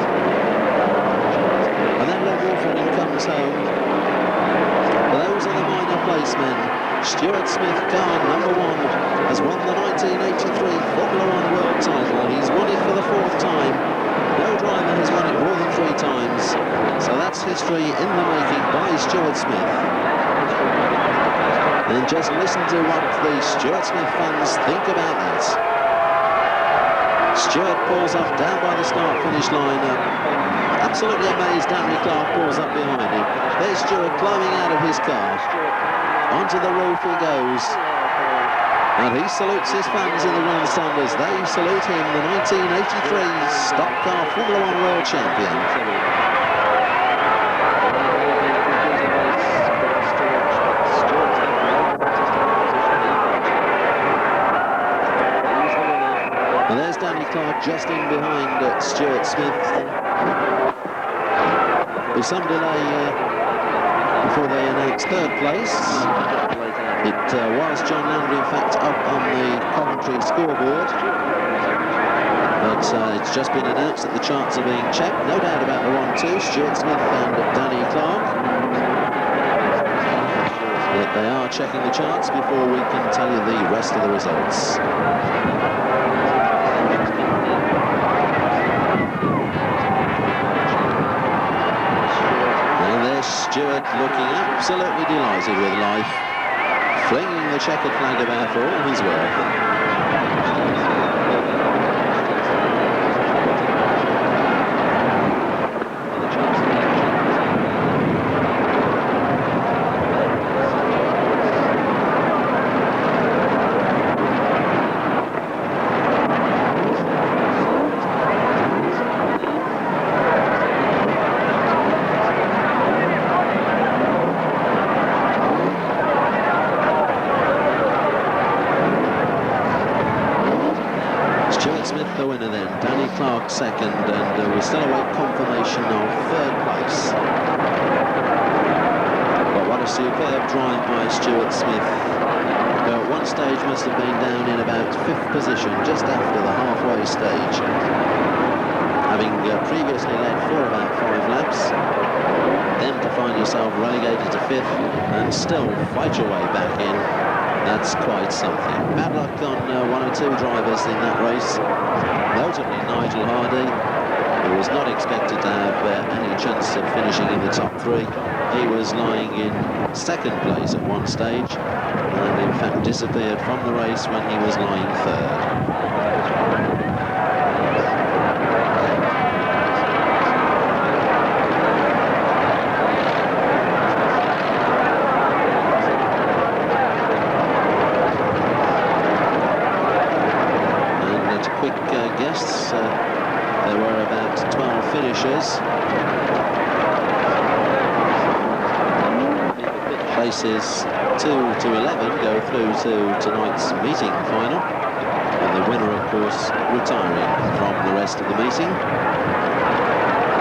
And then Rob Wolfering comes home. But those are the minor placemen. Stuart Smith, car number 1, has won the 1983 Formula 1 World title. He's won it for the 4th time. No driver has won it more than 3 times. So that's history in the making by Stuart Smith. And just listen to what the Stuart Smith fans think about that. Stuart pulls up down by the start-finish line. Absolutely amazed, Danny Clark pulls up behind him. There's Stuart climbing out of his car. Onto the roof he goes. And he salutes his fans in the grandstand as they salute him, the 1983 Stock Car Formula 1 World Champion. And there's Danny Clark just in behind Stuart Smith. With some delay before they announced 3rd place. It was John Landry, in fact, up on the Coventry scoreboard. But it's just been announced that the charts are being checked. No doubt about the 1-2, Stuart Smith and Danny Clark. But they are checking the charts before we can tell you the rest of the results. Stuart looking absolutely delighted with life, flinging the checkered flag about for all he's worth. The winner then, Danny Clark second, and we still await confirmation of 3rd place. But what a superb drive by Stuart Smith. Who at one stage must have been down in about 5th position, just after the halfway stage. Having previously led for about 5 laps, then to find yourself relegated to 5th and still fight your way back in. That's quite something. Bad luck on 1 or 2 drivers in that race, notably Nigel Hardy, who was not expected to have any chance of finishing in the top 3. He was lying in 2nd place at one stage, and in fact disappeared from the race when he was lying 3rd. There were about 12 finishers. Places 2 to 11 go through to tonight's meeting final. And the winner, of course, retiring from the rest of the meeting.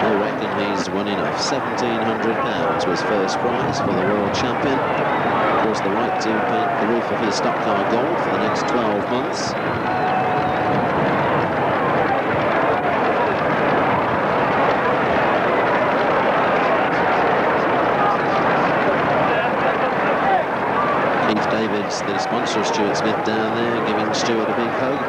They reckon he's won enough. £1,700 was first prize for the world champion. Of course, the right to paint the roof of his stock car gold for the next 12 months. The sponsor of Stuart Smith down there, giving Stuart a big hug.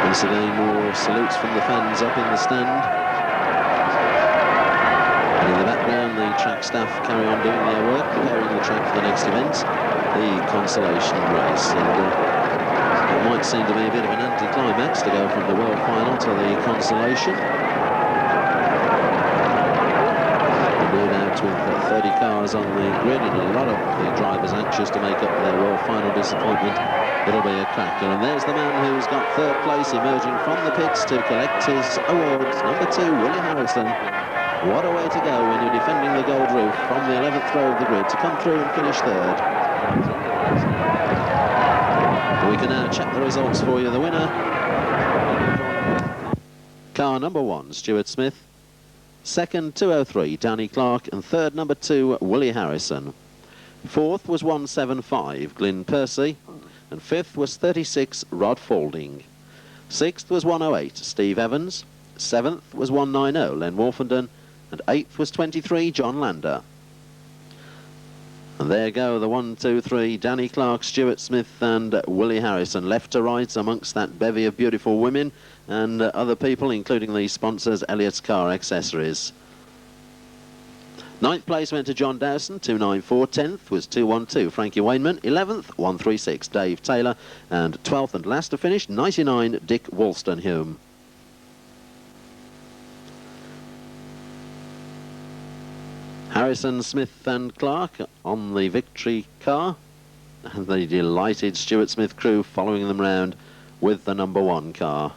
Once again, more salutes from the fans up in the stand. And in the background, the track staff carry on doing their work, preparing the track for the next event, the Consolation race. And it might seem to be a bit of an anticlimax to go from the World Final to the Consolation. No doubt start with 30 cars on the grid and a lot of the drivers anxious to make up for their World Final disappointment. It'll be a cracker. And there's the man who's got third place emerging from the pits to collect his awards. Number 2, Willie Harrison. What a way to go when you're defending the gold roof from the 11th row of the grid to come through and finish third. We can now check the results for you. The winner, car number 1, Stuart Smith. Second, 203, Danny Clark, and third, number 2, Willie Harrison. Fourth was 175, Glyn Percy, and fifth was 36, Rod Faulding. Sixth was 108, Steve Evans. Seventh was 190, Len Wolfenden, and eighth was 23, John Lander. And there go the 1, 2, 3, Danny Clark, Stuart Smith and Willie Harrison, left to right amongst that bevy of beautiful women and other people, including the sponsors, Elliott's Car Accessories. Ninth place went to John Dowson, 294. 10th was 212, Frankie Wainman. 11th, 136, Dave Taylor. And 12th and last to finish, 99, Dick Wolstenholme. Harrison, Smith and Clark on the victory car, and the delighted Stuart Smith crew following them round with the number 1 car.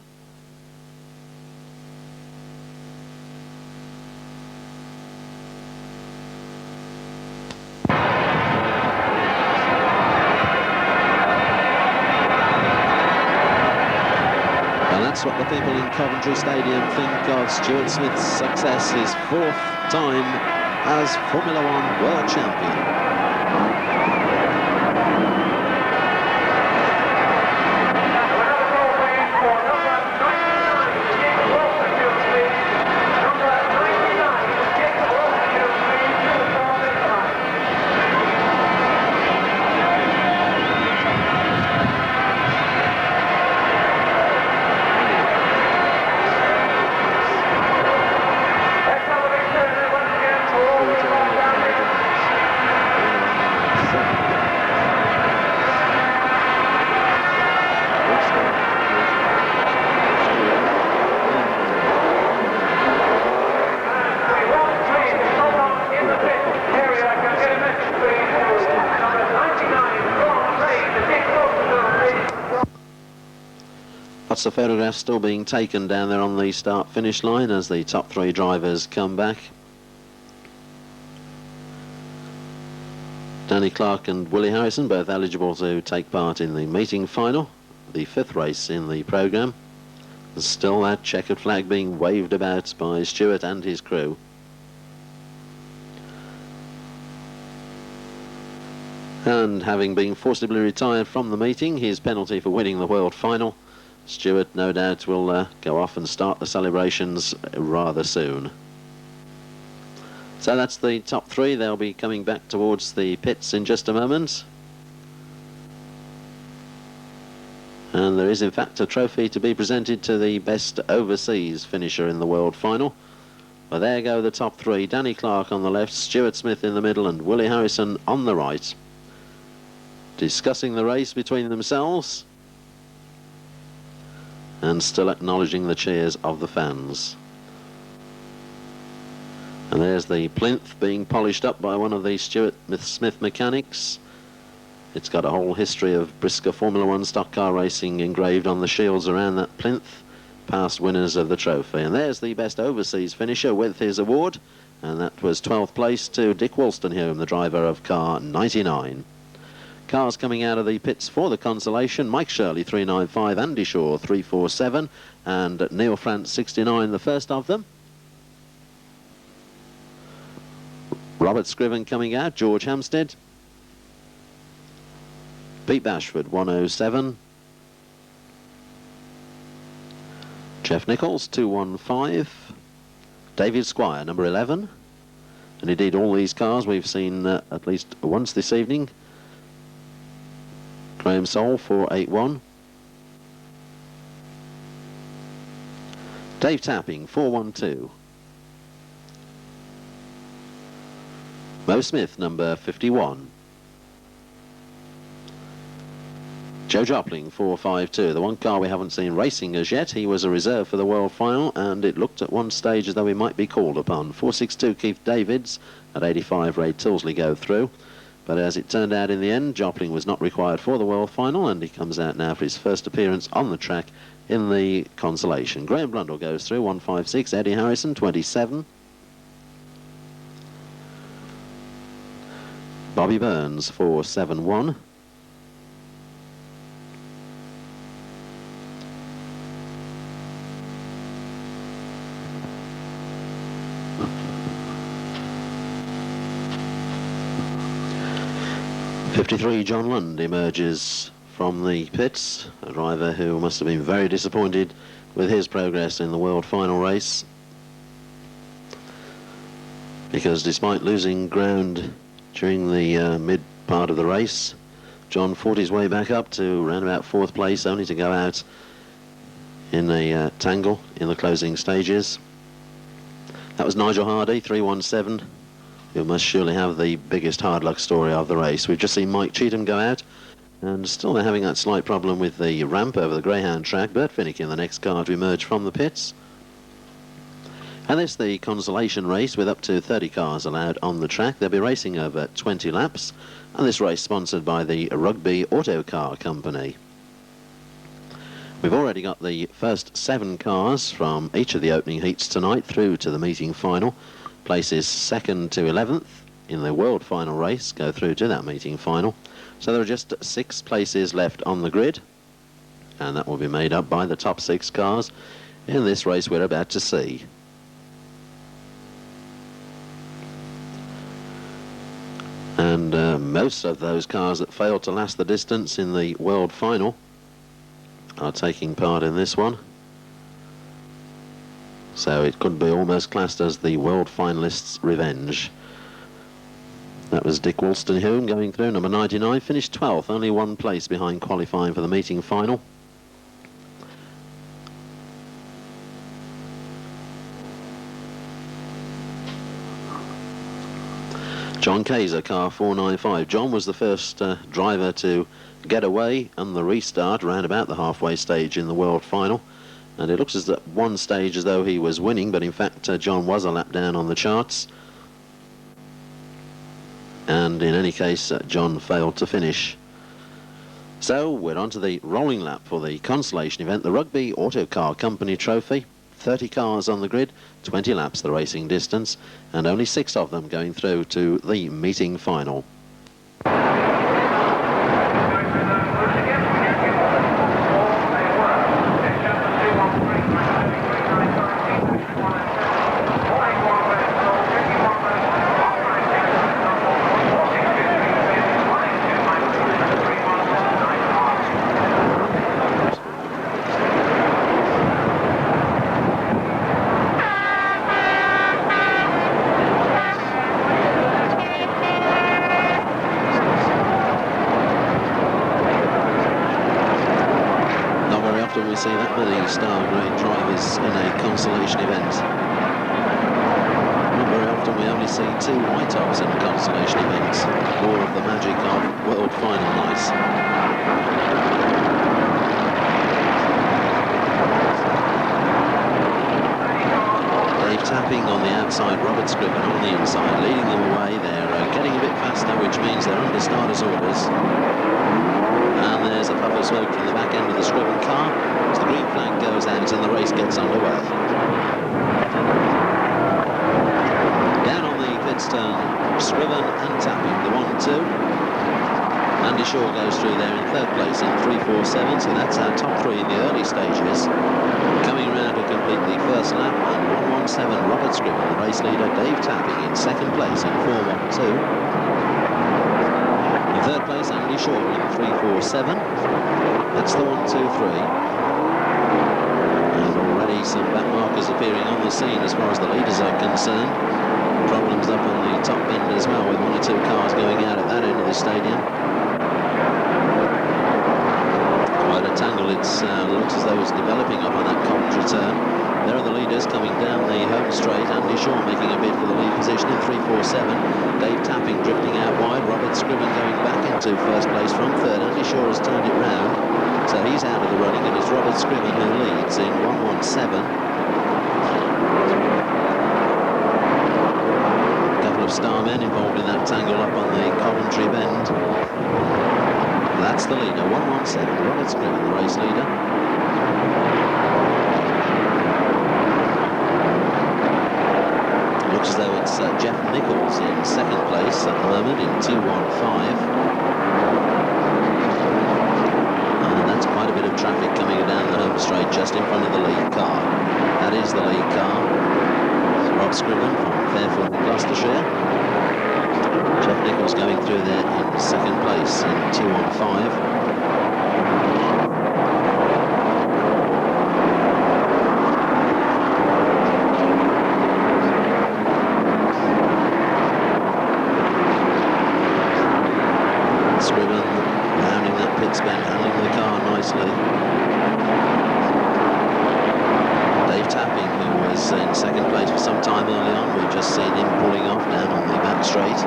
And that's what the people in Coventry Stadium think of Stuart Smith's success, his 4th time as Formula 1 World Champion. Lots of photographs still being taken down there on the start-finish line as the top 3 drivers come back. Danny Clark and Willie Harrison both eligible to take part in the meeting final, the 5th race in the programme. There's still that checkered flag being waved about by Stuart and his crew. And having been forcibly retired from the meeting, his penalty for winning the world final, Stuart no doubt will go off and start the celebrations rather soon. So that's the top 3. They'll be coming back towards the pits in just a moment. And there is in fact a trophy to be presented to the best overseas finisher in the world final. Well, there go the top 3. Danny Clark on the left, Stuart Smith in the middle and Willie Harrison on the right, discussing the race between themselves and still acknowledging the cheers of the fans. And there's the plinth being polished up by one of the Stuart Smith mechanics. It's got a whole history of BriSCA Formula 1 stock car racing engraved on the shields around that plinth, past winners of the trophy. And there's the best overseas finisher with his award, and that was 12th place to Dick Wolstenholme, the driver of car 99. Cars coming out of the pits for the Consolation: Mike Shirley 395, Andy Shaw 347, and Neil France 69, the first of them. Robert Scriven coming out, George Hampstead, Pete Bashford 107, Jeff Nichols 215, David Squire number 11, and indeed all these cars we've seen at least once this evening. Graham Soul 481, Dave Tapping 412, Mo Smith number 51, Joe Jopling, 4.52. The one car we haven't seen racing as yet. He was a reserve for the World Final, and it looked at one stage as though he might be called upon. 4.62 Keith Davids, at 85 Ray Tilsley go through. But as it turned out in the end, Jopling was not required for the World Final, and he comes out now for his first appearance on the track in the Consolation. Graham Blundell goes through, 1.56. Eddie Harrison, 27. Bobby Burns, 4.71. '53 John Lund emerges from the pits, a driver who must have been very disappointed with his progress in the World Final race, because despite losing ground during the mid part of the race, John fought his way back up to around about 4th place, only to go out in a tangle in the closing stages. That was Nigel Hardy, 3.17. who must surely have the biggest hard luck story of the race. We've just seen Mike Cheatham go out, and still they're having that slight problem with the ramp over the Greyhound track. Bert Finnick in the next car to emerge from the pits. And this the Consolation race with up to 30 cars allowed on the track. They'll be racing over 20 laps, and this race sponsored by the Rugby Auto Car Company. We've already got the first 7 cars from each of the opening heats tonight through to the meeting final. Places 2nd to 11th in the World Final race go through to that meeting final. So there are just 6 places left on the grid, and that will be made up by the top 6 cars in this race we're about to see. And most of those cars that failed to last the distance in the World Final are taking part in this one. So it could be almost classed as the World Finalists' revenge. That was Dick Wolstenholme going through, number 99, finished 12th, only 1 place behind qualifying for the meeting final. John Kaiser, car 495. John was the first driver to get away on the restart around about the halfway stage in the World Final. And it looks as at one stage as though he was winning, but in fact John was a lap down on the charts. And in any case, John failed to finish. So we're on to the rolling lap for the Consolation event, the Rugby Auto Car Company Trophy. 30 cars on the grid, 20 laps the racing distance, and only 6 of them going through to the meeting final. We see that many star grade drivers in a Consolation event. Not very often we only see 2 white tops in a Consolation event. More of the magic of World Final nights. Dave Tapping on the outside, Robert Scriven on the inside, leading them away. They're getting a bit faster, which means they're under starters' orders. And there's a puff of smoke from the back end of the Scriven car as the green flag goes out and the race gets underway. Down on the pit turn, Scriven and Tapping, the 1-2. Andy Shaw goes through there in 3rd place in 3.47, so that's our top 3 in the early stages. Coming around to complete the first lap, and 1.17 Robert Scriven, the race leader. Dave Tapping in 2nd place in 4.12. In 3rd place, Andy Shaw in 3.47. That's the 1-2-3. And already some back markers appearing on the scene as far as the leaders are concerned. Problems up on the top end as well, with 1 or 2 cars going out at that end of the stadium. Quite a tangle. It looks as though it's developing up on that Coventry turn. There are the leaders coming down the home straight. Andy Shaw making a bid for the lead position in 3.47. Dave Tapping drifting out wide. Robert Scriven going back into first place from third. Andy Shaw has turned it round, so he's out of the running, and it's Robert Scriven who leads in 1.17. Star men involved in that tangle up on the Coventry bend. That's the leader, 1.17. Robert Scriven, the race leader. Looks as though it's Jeff Nichols in second place at the moment in 2.15. And that's quite a bit of traffic coming down the home straight just in front of the lead car. That is the lead car. Rob Scriven from Fairfield, Gloucestershire. Jeff Nichols going through there in second place in 2.15. Scriven rounding that pit bend, handling the car nicely. Dave Tapping, who was in second place for some time early on, we've just seen him pulling off down on the back straight.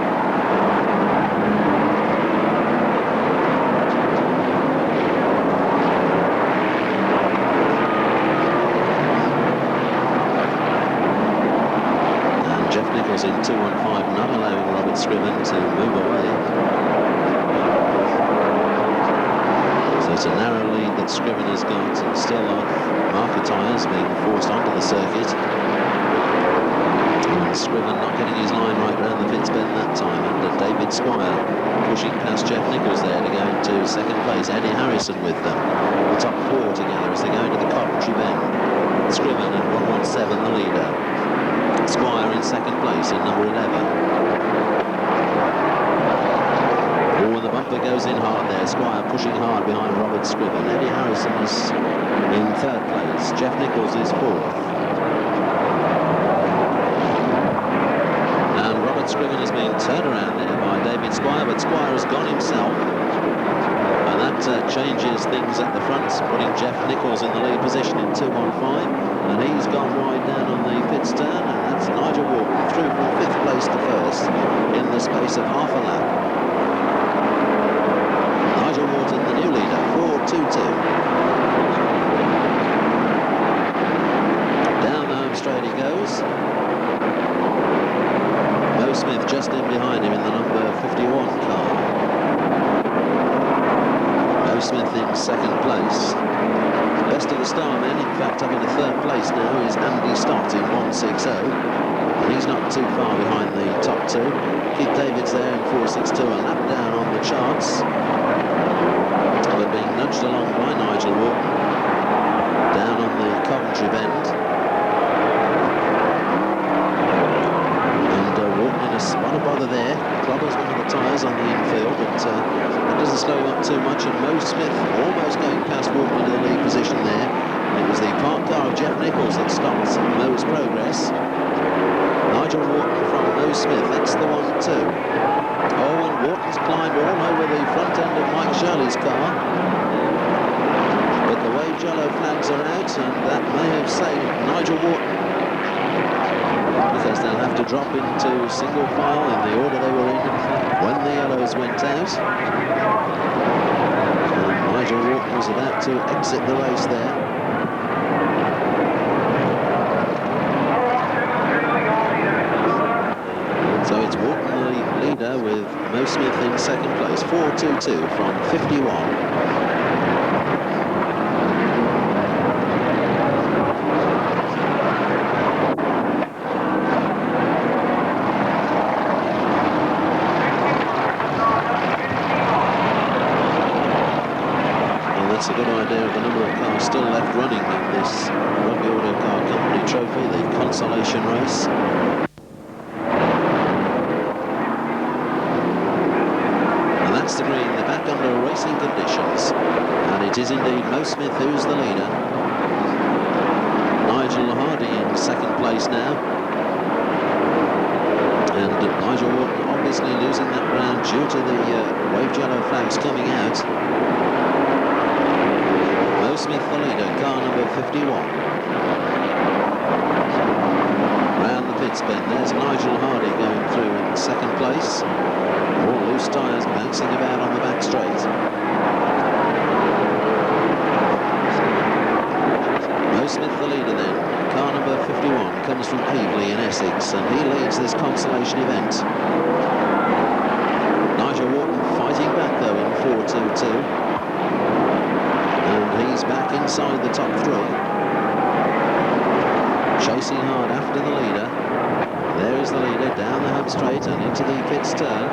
And Jeff Nichols in 2.15, not allowing Robert Scriven to move away. So it's a narrow lead that Scriven has got, and still on marker tyres being forced onto the circuit. And Scriven not getting his line right round the pits bend that time, and David Squire pushing past Jeff Nichols there to go into second place. Eddie Harrison with them, the top four together as they go into the Coventry bend. Scriven in 1.17, the leader. Squire in second place in number 11. Oh, and the bumper goes in hard there. Squire pushing hard behind Robert Scriven. Eddie Harrison is in third place. Jeff Nichols is fourth. And Robert Scriven has been turned around there by David Squire, but Squire has gone himself. And that changes things at the front, putting Jeff Nichols in the lead position in 2.15. And he's gone wide down on the pits turn, and that's Nigel Wharton through from fifth place to first in the space of half a lap. Nigel Wharton, the new leader, 4.22. Down the home straight he goes. Mo Smith just in behind him in the number 51 car. Mo Smith in second place. Best of the star men, in fact, up into third place now is Andy Stott in 1.60. And he's not too far behind the top two. Keith Davids there in 4.62, a lap down on the charts. But being nudged along by Nigel Wharton down on the Coventry bend. And Wharton in a spot of bother there. Clobbers one of the tyres on the infield, but that doesn't slow him up too much. And Mo Smith almost going past Wharton into the lead position there. It was the parked car of Jeff Nichols that stopped Mo's progress. Nigel Wharton from Mo Smith, that's the 1-2. Oh, and Wharton's climbed all over the front end of Mike Shirley's car. But the wave yellow flags are out, and that may have saved Nigel Wharton, because they'll have to drop into single file in the order they were in when the yellows went out. And Nigel Wharton was about to exit the race there. So it's Wharton the leader with Mo Smith in second place, 4.22 from 51. That's a good idea of the number of cars still left running in this Rugby Auto Car Company Trophy, the Consolation race. And that's the green, they're back under racing conditions. And it is indeed Mo Smith who's the leader. Nigel Hardy in second place now. And Nigel Wharton obviously losing that ground due to the wave yellow flags coming out. Mo Smith the leader, car number 51. Round the pits bend, there's Nigel Hardy going through in second place. All loose tyres bouncing about on the back straight. Mo Smith the leader then. Car number 51 comes from Cleveley in Essex, and he leads this consolation event. Nigel Wharton fighting back though in 4.22. And he's back inside the top three. Chasing hard after the leader. There is the leader down the home straight and into the pits turn.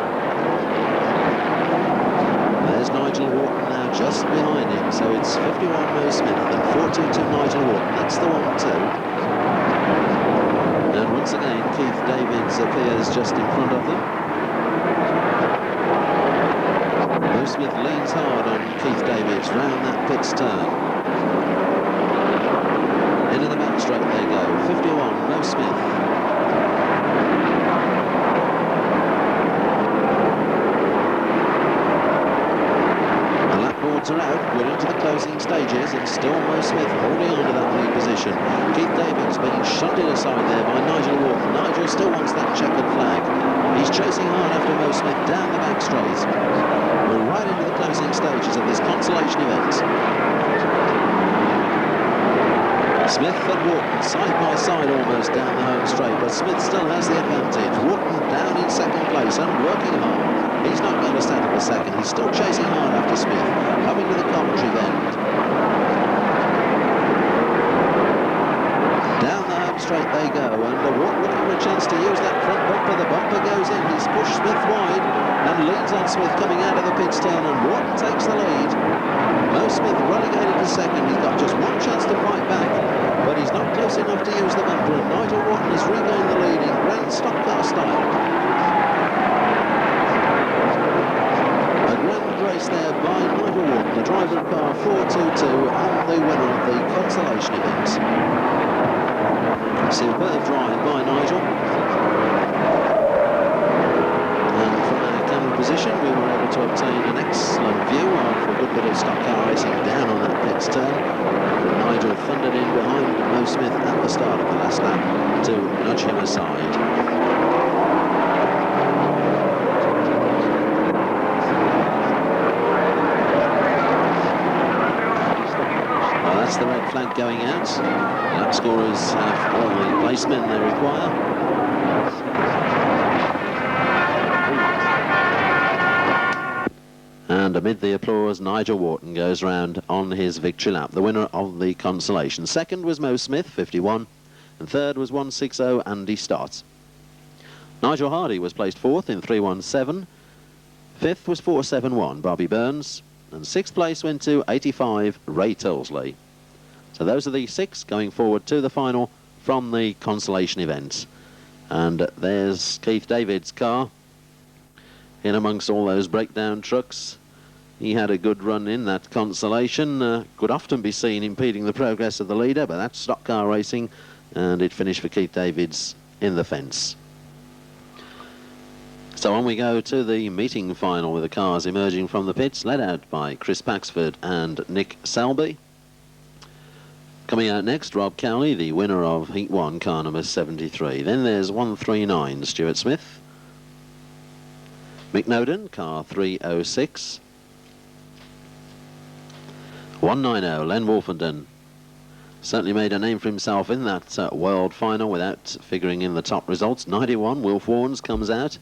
There's Nigel Wharton now just behind him, so it's 51 Mo Smith and 4.22 Nigel Wharton. That's the 1-2. And once again, Keith Davids appears just in front of them. Mo Smith leans hard on Keith Davids round that pits turn. Into the back straight they go. 51 Mo Smith. Are out, we're into the closing stages, and still Mo Smith holding on to that lead position. Keith Davids being shunted aside there by Nigel Wharton. Nigel still wants that checkered flag. He's chasing hard after Mo Smith down the back straight. We're right into the closing stages of this consolation event. Smith and Wharton side by side almost down the home straight, but Smith still has the advantage. Wharton down in second place and working hard. He's not going to stand up a second. He's still chasing hard after Smith. Coming to the Coventry bend. Down the home straight they go, and Wharton looking for a chance to use that front bumper. The bumper goes in. He's pushed Smith wide and leans on Smith coming out of the pits turn, and Wharton takes the lead. Mo Smith relegated to second. He's got just one chance to fight back, but he's not close enough to use the bumper, and Nigel Wharton has regained the lead in grand stock car style. Race there by Nigel Wharton, the driver of car 4.22 and the winner of the consolation event. Superb drive by Nigel. And from our camera position we were able to obtain an excellent view of a good bit of stock car racing down on that pits turn. And Nigel thundered in behind Mo Smith at the start of the last lap to nudge him aside. That's the red flag going out. Lap scorers have all the placemen they require. And amid the applause, Nigel Wharton goes round on his victory lap, the winner of the consolation. Second was Mo Smith, 51, and third was 160 Andy Stott. Nigel Hardy was placed fourth in 317. Fifth was 471 Bobby Burns, and sixth place went to 85 Ray Tilsley. So those are the six going forward to the final from the consolation event. And there's Keith Davids' car in amongst all those breakdown trucks. He had a good run in that consolation. Could often be seen impeding the progress of the leader, but that's stock car racing, and it finished for Keith Davids in the fence. So on we go to the meeting final with the cars emerging from the pits, led out by Chris Paxford and Nick Selby. Coming out next, Rob Cowley, the winner of Heat 1, car number 73. Then there's 139, Stuart Smith. Mick Noden, car 306. 190, Len Wolfenden. Certainly made a name for himself in that world final without figuring in the top results. 91, Wilf Warnes comes out.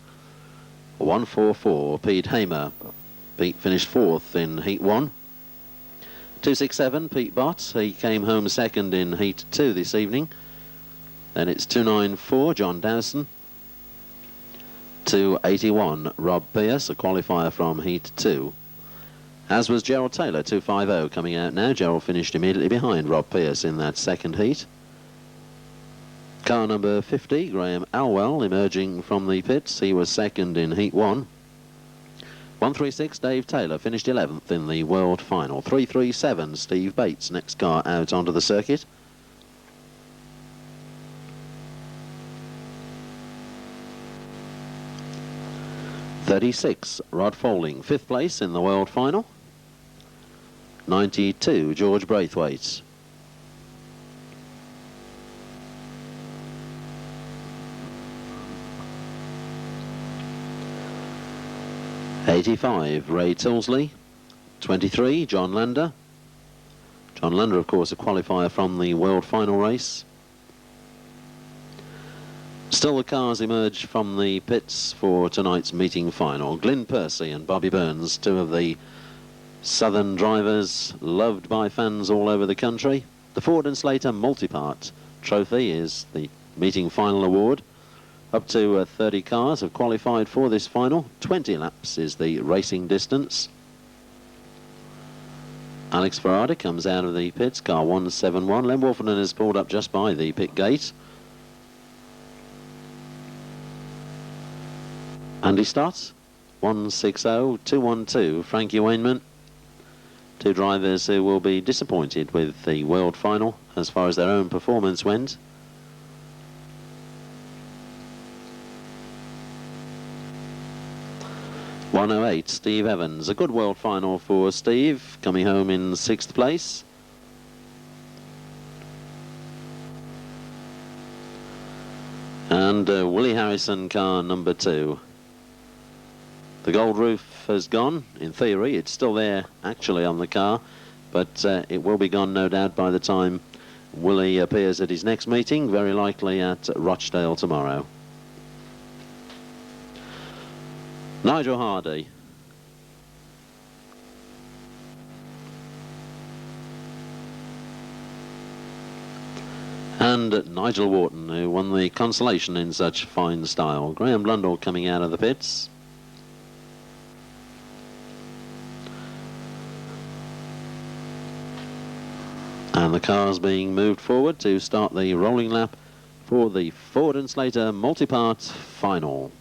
144, Pete Hamer. Pete finished fourth in Heat 1. 267, Pete Bott. He came home second in Heat 2 this evening. Then it's 294, John Dowson. 281, Rob Pierce, a qualifier from Heat 2. As was Gerald Taylor, 250 coming out now. Gerald finished immediately behind Rob Pierce in that second heat. Car number 50, Graham Alwell, emerging from the pits. He was second in Heat 1. 136, Dave Taylor, finished 11th in the world final. 337, Steve Bates, next car out onto the circuit. .36, Rod Folding, 5th place in the world final. 92, George Braithwaite. 85, Ray Tilsley. 23, John Lander. John Lander, of course, a qualifier from the World Final race. Still the cars emerge from the pits for tonight's meeting final. Glyn Percy and Bobby Burns, two of the southern drivers, loved by fans all over the country. The Ford and Slater Multipart Trophy is the meeting final award. Up to 30 cars have qualified for this final. 20 laps is the racing distance. Alex Ferrada comes out of the pits, car 171. Len Wolfernan is pulled up just by the pit gate. Andy Stott, 160, 212, Frankie Wainman. Two drivers who will be disappointed with the world final as far as their own performance went. .108, Steve Evans. A good world final for Steve, coming home in 6th place. And Willie Harrison, car number 2. The gold roof has gone. In theory, it's still there actually on the car, but it will be gone, no doubt, by the time Willie appears at his next meeting, very likely at Rochdale tomorrow. Nigel Hardy. And Nigel Wharton, who won the Consolation in such fine style. Graham Blundell coming out of the pits. And the cars being moved forward to start the rolling lap for the Ford and Slater Multipart final.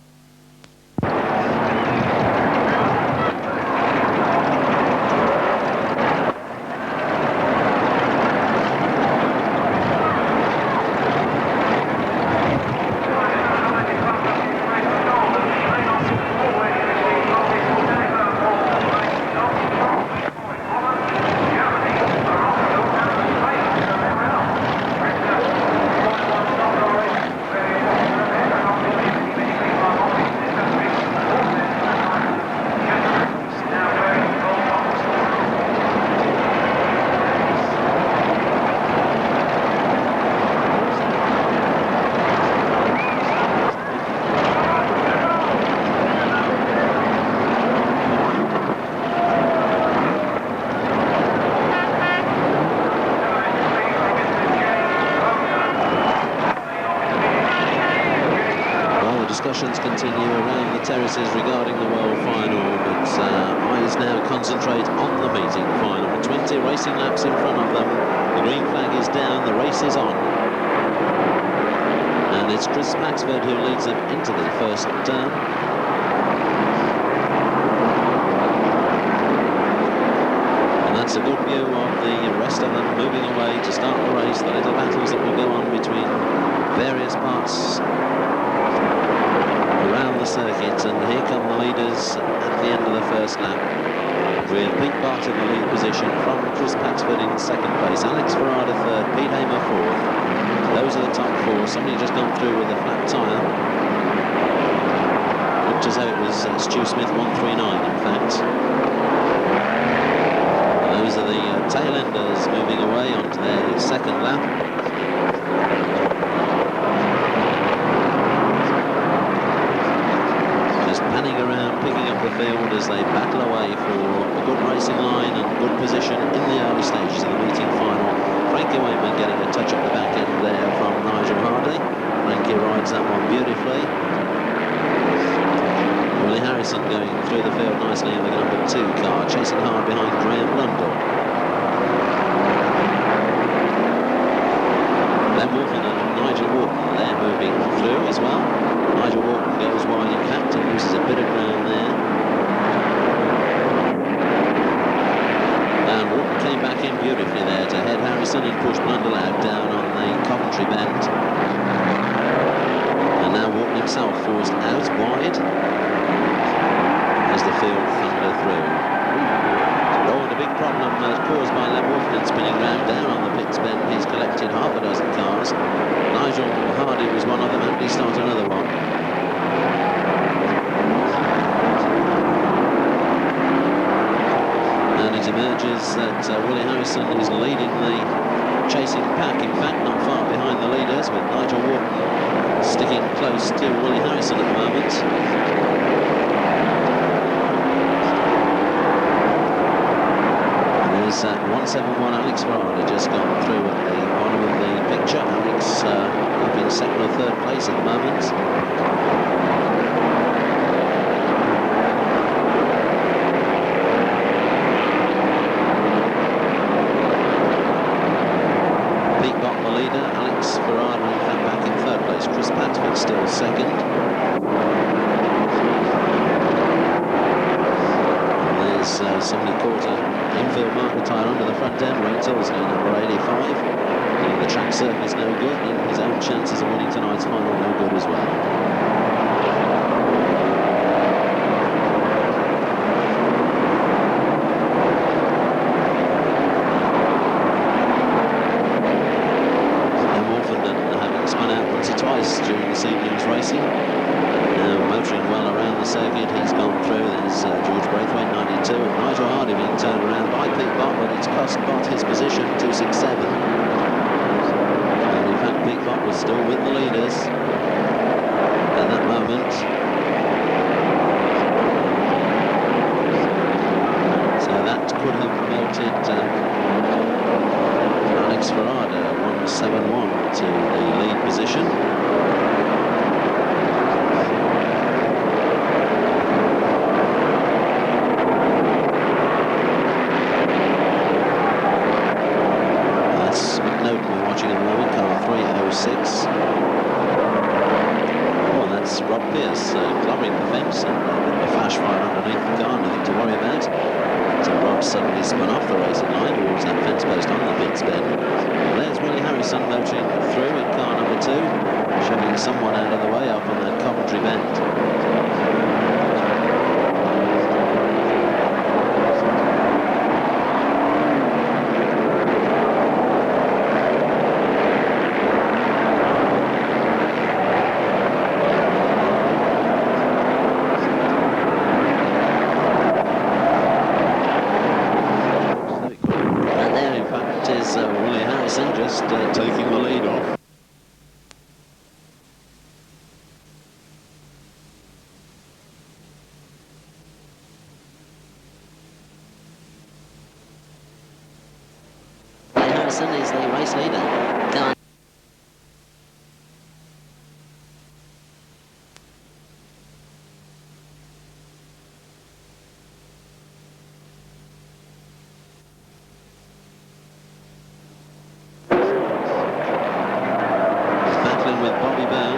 Discussions continue around the terraces regarding the world final, but eyes now concentrate on the meeting final. 20 racing laps in front of them. The green flag is down, the race is on. And it's Chris Maxford who leads them into the first turn. And that's a good view of the rest of them moving away to start the race. The little battles that will go on between various parts around the circuit, and here come the leaders at the end of the first lap, with Pete Bart in the lead position from Chris Paxford in 2nd place, Alex Ferrada 3rd, Pete Hamer 4th. Those are the top 4. Somebody just gone through with a flat tyre. Looked as though it was Stu Smith 139 in fact. And those are the tail enders moving away onto their 2nd lap. Panning around, picking up the field as they battle away for a good racing line and good position in the early stages of the meeting final. Frankie Wainman getting a touch at the back end there from Nigel Hardy. Frankie rides that one beautifully. Willie Harrison going through the field nicely in the number 2 car, chasing hard behind Graham Blundell. Then Wolfernan and Nigel Wharton, they're moving through as well. Nigel Wharton goes wide in fact and loses a bit of ground there. And Wharton came back in beautifully there to head Harrison and push Blundell out down on the Coventry bend. And now Wharton himself forced out wide as the field thundered through. Oh, and a big problem caused by Len Wolfernan spinning round down on the pits bend. He's collected half a dozen cars. Nigel Hardy was one of them, and he started another one. acknowledges that Willie Harrison is leading the chasing pack. In fact, not far behind the leaders, with Nigel Wharton sticking close to Willie Harrison at the moment. And there's 171 Alex Farada just gone through at the bottom of the picture. Alex up in second or third place at the moment. Still second. And there's somebody caught an infield marker tyre under the front end. Ray Tilsley, number 85. And the track surface no good, and his own chances of winning tonight's final no good as well. During this evening's racing. Now motoring well around the circuit, he's gone through. There's George Braithwaite, 92, and Nigel Hardy being turned around by Pete Bott, but it's cost Bott his position, 267. And in fact, Pete Bott was still with the leaders at that moment. So that could have melted Alex Farada, 171 to the lead position. Clobbering the fence and a flash fire underneath the car, nothing to worry about. So Rob suddenly spun off the racing line towards that fence post on the pits bend. And there's Willie Harrison motoring through in car number 2, shoving someone out of the way up on that Coventry bend. Willie Harrison just taking the lead off. Harrison is the race leader.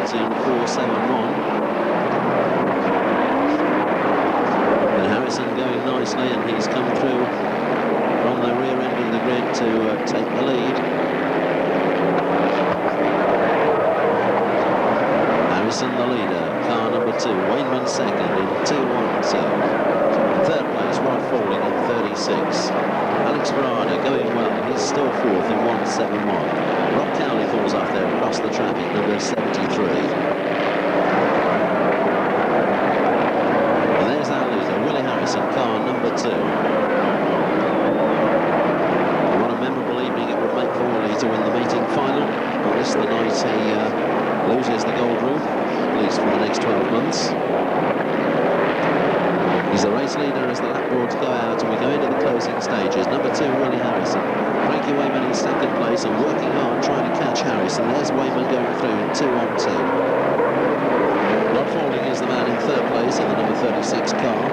In 471. But Harrison going nicely, and he's come through from the rear end of the grid to take the lead. Harrison the leader, car number 2, Wayneman second in 212. Third place, Rod Falling in 36. Alex Farada going well, he's still fourth in 171. Rob Cowley falls off there across the traffic, number 73. And there's our loser, Willie Harrison, car number 2. And what a memorable evening it would make for Willie to win the meeting final. On this the night he loses the gold roof, at least for the next 12 months. He's the race leader as the lap boards go out and we go into the closing stages. Number 2, Willie Harrison. Frankie Wayman in second place and working hard trying to catch Harris. And there's Wayman going through in 2-on-2. Rod Falling is the man in third place in the number 36 car.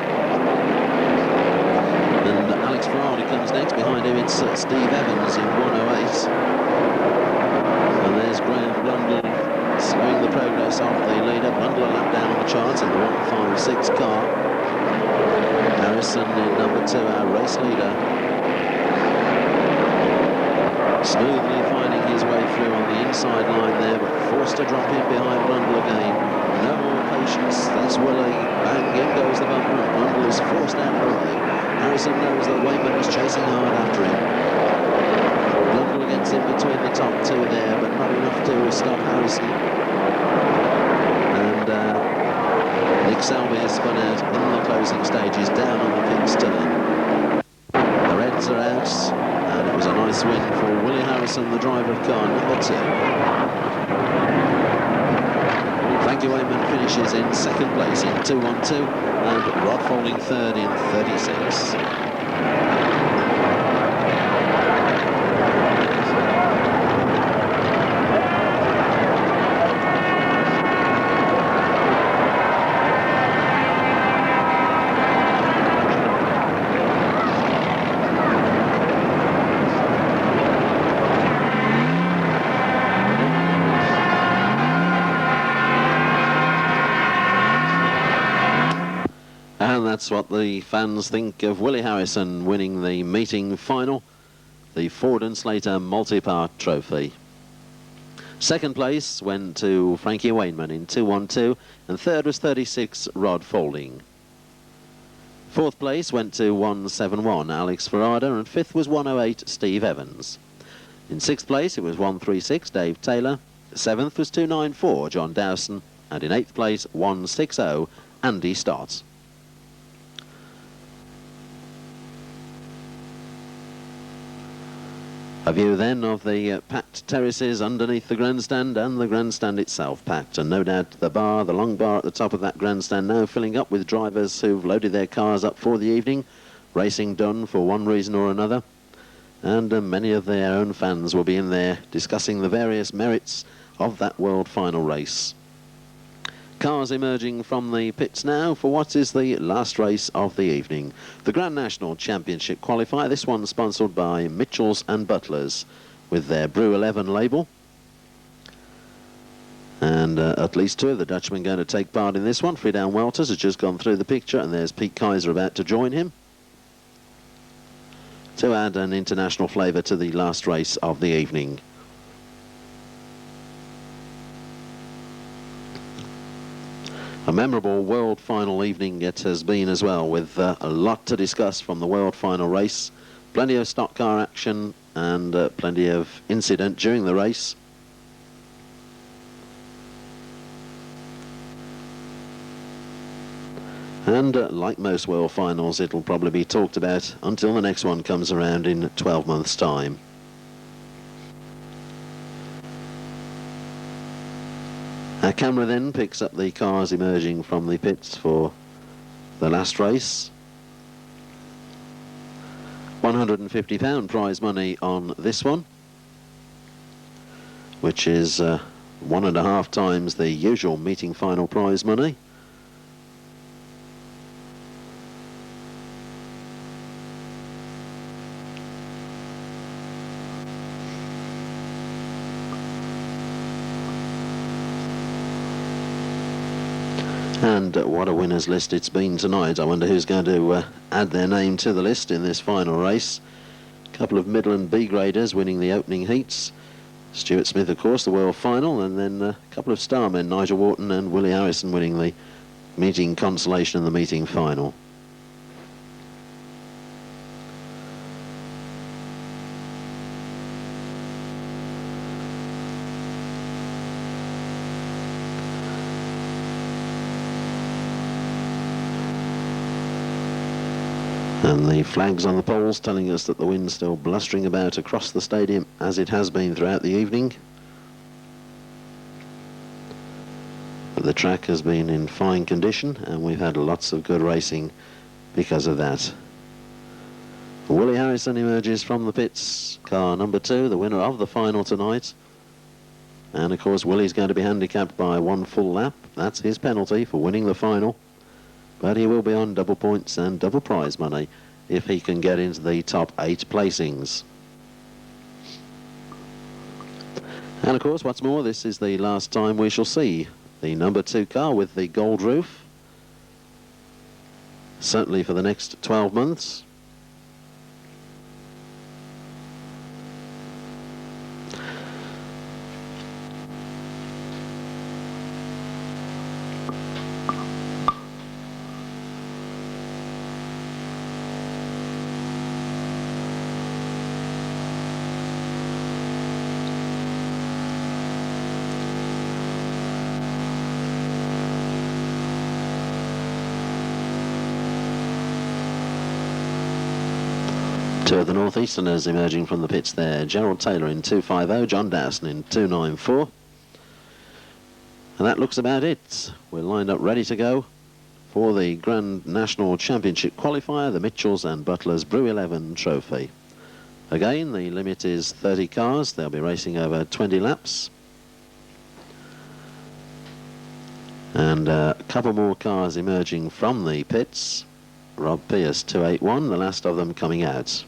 And Alex Farada comes next. Behind him it's Steve Evans in 108. And there's Graham Blundell slowing the progress of the leader. Blundell a lap down on the charts in the 156 car. Harrison in number 2, our race leader. Smoothly finding his way through on the inside line there, but forced to drop in behind Blundell again. No more patience. That's Willie. Bang, in goes the bumper, and Blundell is forced out of the way. Harrison knows that Wayman is chasing hard after him. Blundell gets in between the top 2 there, but not enough to stop Harrison. And Nick Selby has spun out in the closing stages down on the pits turn. The red flags are out, and it was a nice win for Willie Harrison, the driver of car number 2. Frankie Wayman finishes in second place in 2-1-2, and Rod Folding third in 36. And that's what the fans think of Willie Harrison winning the meeting final, the Ford and Slater multi-part trophy. Second place went to Frankie Wayman in 2-1-2, and third was 36 Rod Folding. Fourth place went to 171 Alex Ferrada, and fifth was 108 Steve Evans. In sixth place it was 136 Dave Taylor, seventh was 294 John Dowson, and in eighth place 160 Andy Stott. A view then of the packed terraces underneath the grandstand, and the grandstand itself packed, and no doubt the bar, the long bar at the top of that grandstand now filling up with drivers who've loaded their cars up for the evening, racing done for one reason or another, and many of their own fans will be in there discussing the various merits of that world final race. Cars emerging from the pits now for what is the last race of the evening. The Grand National Championship qualifier, this one sponsored by Mitchells and Butlers with their Brew 11 label. And at least two of the Dutchmen going to take part in this one. Friedan Welters has just gone through the picture, and there's Pete Kaiser about to join him to add an international flavour to the last race of the evening. A memorable world final evening it has been as well, with a lot to discuss from the world final race. Plenty of stock car action and plenty of incident during the race. And like most world finals, it'll probably be talked about until the next one comes around in 12 months' time. Our camera then picks up the cars emerging from the pits for the last race. £150 prize money on this one, which is 1.5 times the usual meeting final prize money. And what a winners list it's been tonight. I wonder who's going to add their name to the list in this final race. A couple of Midland B graders winning the opening heats. Stuart Smith, of course, the world final, and then a couple of starmen, Nigel Wharton and Willie Harrison, winning the meeting consolation and the meeting final. And the flags on the poles telling us that the wind's still blustering about across the stadium, as it has been throughout the evening. But the track has been in fine condition, and we've had lots of good racing because of that. Willie Harrison emerges from the pits, car number 2, the winner of the final tonight. And of course Willie's going to be handicapped by 1 full lap. That's his penalty for winning the final. But he will be on double points and double prize money if he can get into the top 8 placings. And of course, what's more, this is the last time we shall see the number 2 car with the gold roof, certainly for the next 12 months. Two of the Northeasterners emerging from the pits there. Gerald Taylor in 2.50, John Dowson in 2.94. And that looks about it. We're lined up ready to go for the Grand National Championship qualifier, the Mitchells and Butlers Brew 11 Trophy. Again, the limit is 30 cars. They'll be racing over 20 laps. And a couple more cars emerging from the pits. Rob Pierce, 281, the last of them coming out.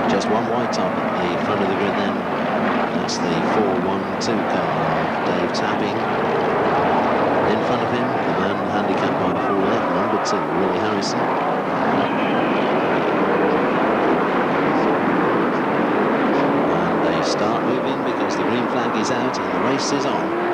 Just one white top at the front of the grid then. That's the 4-1-2 car of Dave Tapping. In front of him, the man handicapped by 4 left, number 2, Willie Harrison. And they start moving because the green flag is out and the race is on.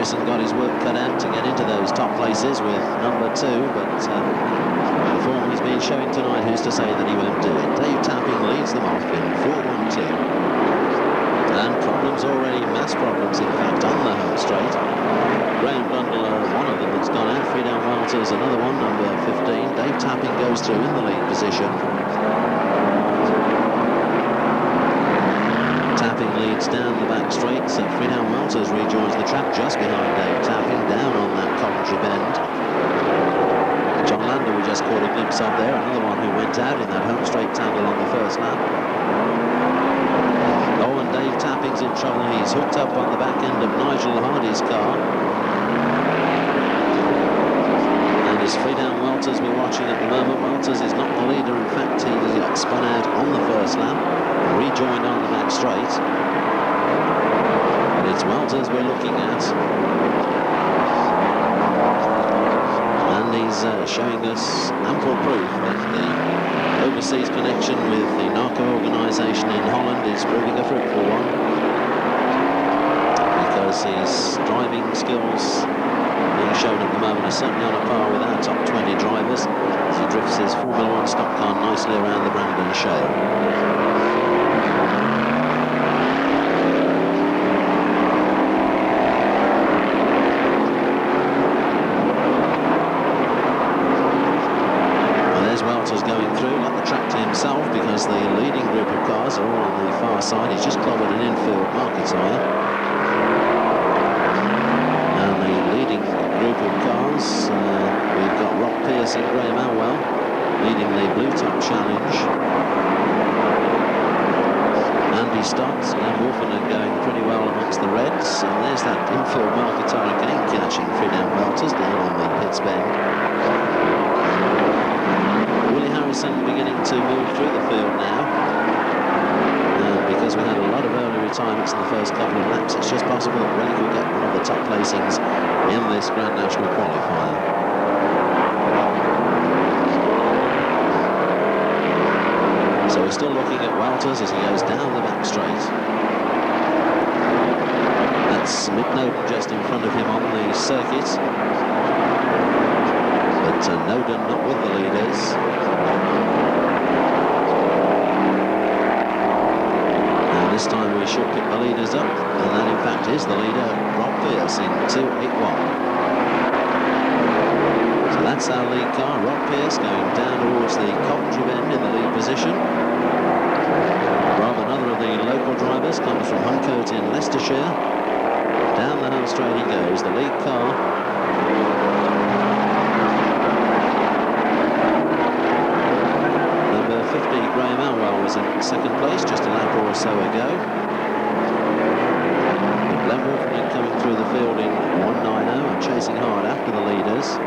Got his work cut out to get into those top places with number 2, but the form he's been showing tonight, who's to say that he won't do it? Dave Tapping leads them off in 4-1-2. And problems already, mass problems in fact, on the home straight. Graham Blundell, one of them that's gone out. Freedown Walters, another one, number 15. Dave Tapping goes through in the lead position. Tapping leads down the back straight. Freedown Walters rejoins the track just behind Dave Tapping, down on that Coventry bend. John Lander we just caught a glimpse of there, another one who went out in that home straight tangle on the first lap. Oh, and Dave Tapping's in trouble. He's hooked up on the back end of Nigel Hardy's car. And as Freedown Walters we're watching at the moment, Walters is not the leader. In fact, he got spun out on the first lap, rejoined on the back straight. But it's Walters we're looking at. And he's showing us ample proof that the overseas connection with the narco organisation in Holland is proving a fruitful one. Because his driving skills being shown at the moment are certainly on a par with our top 20 drivers as he drifts his Formula 1 stock car nicely around the Brandon Shale. Because the leading group of cars are all on the far side. He's just clobbered an infield market tyre. And the leading group of cars, we've got Rob Pierce and Graham Elwell leading the Blue Top Challenge. Andy Stott and Wolfen are going pretty well amongst the Reds. And there's that infield market tyre again catching Freedown Walters down on the pits bend. Beginning to move through the field now. Because we had a lot of early retirements in the first couple of laps, it's just possible that Willie could get one of the top placings in this Grand National qualifier. So we're still looking at Walters as he goes down the back straight. That's Mick Noden just in front of him on the circuit. But Noden not with the leaders. This time we should pick the leaders up, and that in fact is the leader, Rob Pierce, in 2.81. So that's our lead car, Rob Pierce going down towards the Coventry bend in the lead position. Rob, another of the local drivers, comes from Huncote in Leicestershire. Down the home straight he goes, the lead car. Number 50, Graham Elwell, was in second place just a lap or so ago. Glenn Wolfenden coming through the field in 190 and chasing hard after the leaders.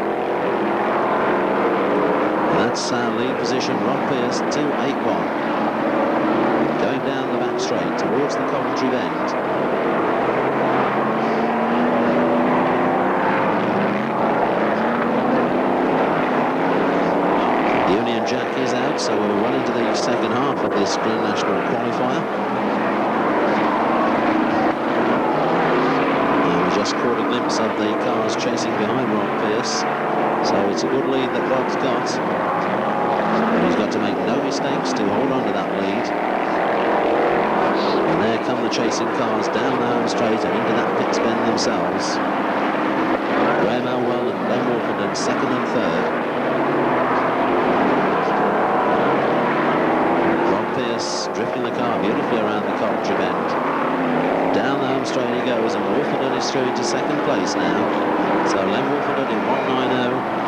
That's our lead position, Rob Pearce, 281. Going down the back straight towards the Coventry bend. The Union Jack is out, so we're well into the second half of this Grand National qualifier. And we just caught a glimpse of the cars chasing behind Rob Pearce. So it's a good lead that Rob's got. And he's got to make no mistakes to hold on to that lead. And there come the chasing cars down the home straight and into that pit bend themselves. Graham Elwell and Glenn Wolfenden second and third. Rob Pearce drifting the car beautifully around the Coventry bend. Down the home straight he goes, and Wolfenden is through into second place now. So Len Wolfenden in 190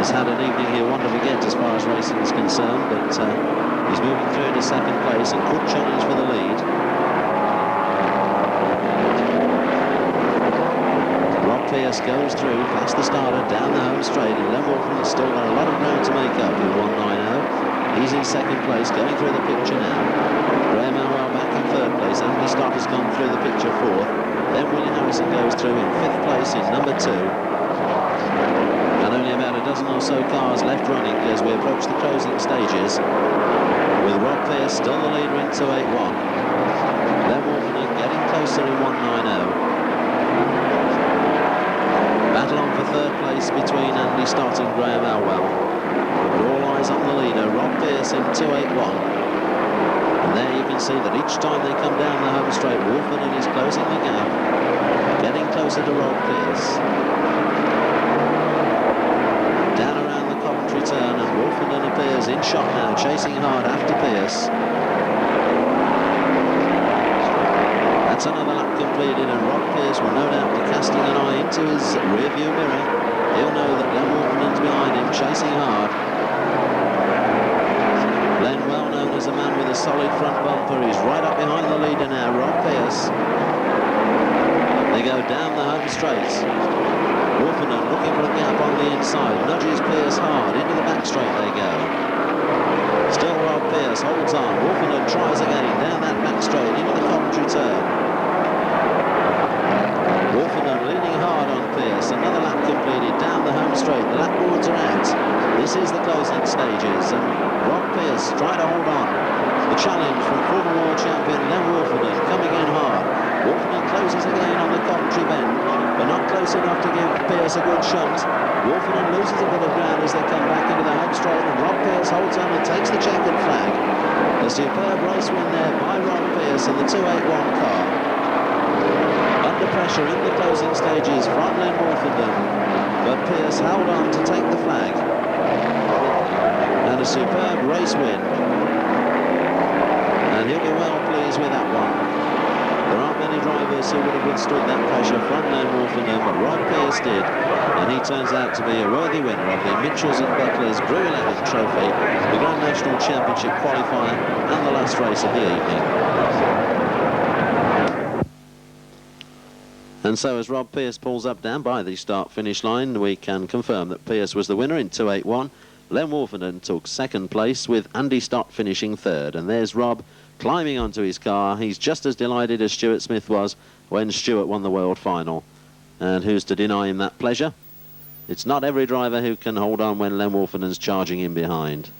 has had an evening he'll want to forget as far as racing is concerned, but he's moving through into second place and could challenge for the lead. Rob Pearce goes through past the starter down the home straight, and Len Wolfenden's still got a lot of ground to make up in 190. He's in second place, going through the picture now. Graham Elwell back in third place. Andy Stott has gone through the picture fourth. Then Willie Harrison goes through in fifth place in number 2. And only about a dozen or so cars left running as we approach the closing stages, with Rob Pearce still the leader in 281. Then Wolfenden getting closer in 190. Battle on for third place between Andy Stott and Graham Elwell. But all eyes on the leader, Rob Pearce in 281. And there you can see that each time they come down the home straight, Wolfenden is closing the gap, getting closer to Rob Pearce. Down around the Coventry turn, and Wolfenden appears in shot now, chasing hard after Pearce. That's another lap completed, and Rob Pearce will no doubt be casting an eye into his rear-view mirror. He'll know that Glenn Wolfenden's behind him, chasing hard. Glenn, well known as a man with a solid front bumper, he's right up behind the leader now, Rob Pearce. They go down the home straight. Wolfenden looking for a gap on the inside, nudges Pearce hard, into the back straight they go. Still Rob Pearce holds on, Wolfenden tries again, down that back straight, into the Coventry turn. Wolfenden leaning hard on Pearce, another lap completed down the home straight, the lap boards are out. This is the closing stages, and Rob Pearce trying to hold on. The challenge from former world champion Len Wolfenden coming in hard. Wolfenden closes again on the Coventry bend, but not close enough to give Pearce a good shunt. Wolfenden loses a bit of ground as they come back into the home straight, and Rob Pearce holds on and takes the checkered flag. A superb race win there by Rob Pearce in the 281 car. Under pressure in the closing stages from Len Wolfenden, but Pearce held on to take the flag. And a superb race win. And he'll be well pleased with that one. There aren't many drivers who would have withstood that pressure from Len Wolfenden, but Rob Pearce did. And he turns out to be a worthy winner of the Mitchells and Butlers Brew 11 Trophy, the Grand National Championship qualifier, and the last race of the evening. And so as Rob Pearce pulls up down by the start-finish line, we can confirm that Pearce was the winner in 281. Len Wolfenden took second place, with Andy Stott finishing third. And there's Rob climbing onto his car. He's just as delighted as Stuart Smith was when Stuart won the world final. And who's to deny him that pleasure? It's not every driver who can hold on when Len Wolfenden's charging in behind.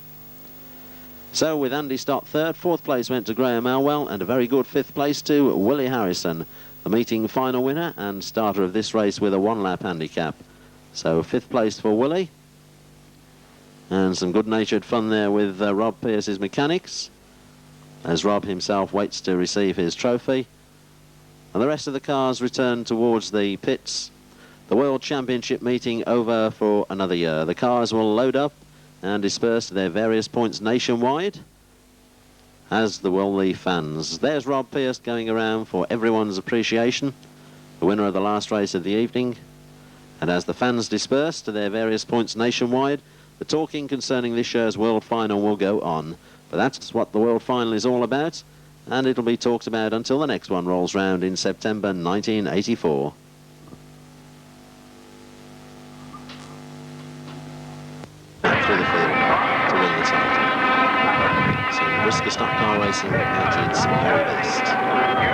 So with Andy Stott third, fourth place went to Graham Elwell, and a very good fifth place to Willie Harrison, the meeting final winner and starter of this race with a one-lap handicap. So fifth place for Willie. And some good-natured fun there with Rob Pearce's mechanics, as Rob himself waits to receive his trophy. And the rest of the cars return towards the pits. The World Championship meeting over for another year. The cars will load up and disperse to their various points nationwide, as the will the fans. There's Rob Pearce going around for everyone's appreciation, the winner of the last race of the evening. And as the fans disperse to their various points nationwide, the talking concerning this year's World Final will go on. But that's what the World Final is all about, and it'll be talked about until the next one rolls round in September 1984. Back through the field to win the title. So BriSCA stock car racing at its very best.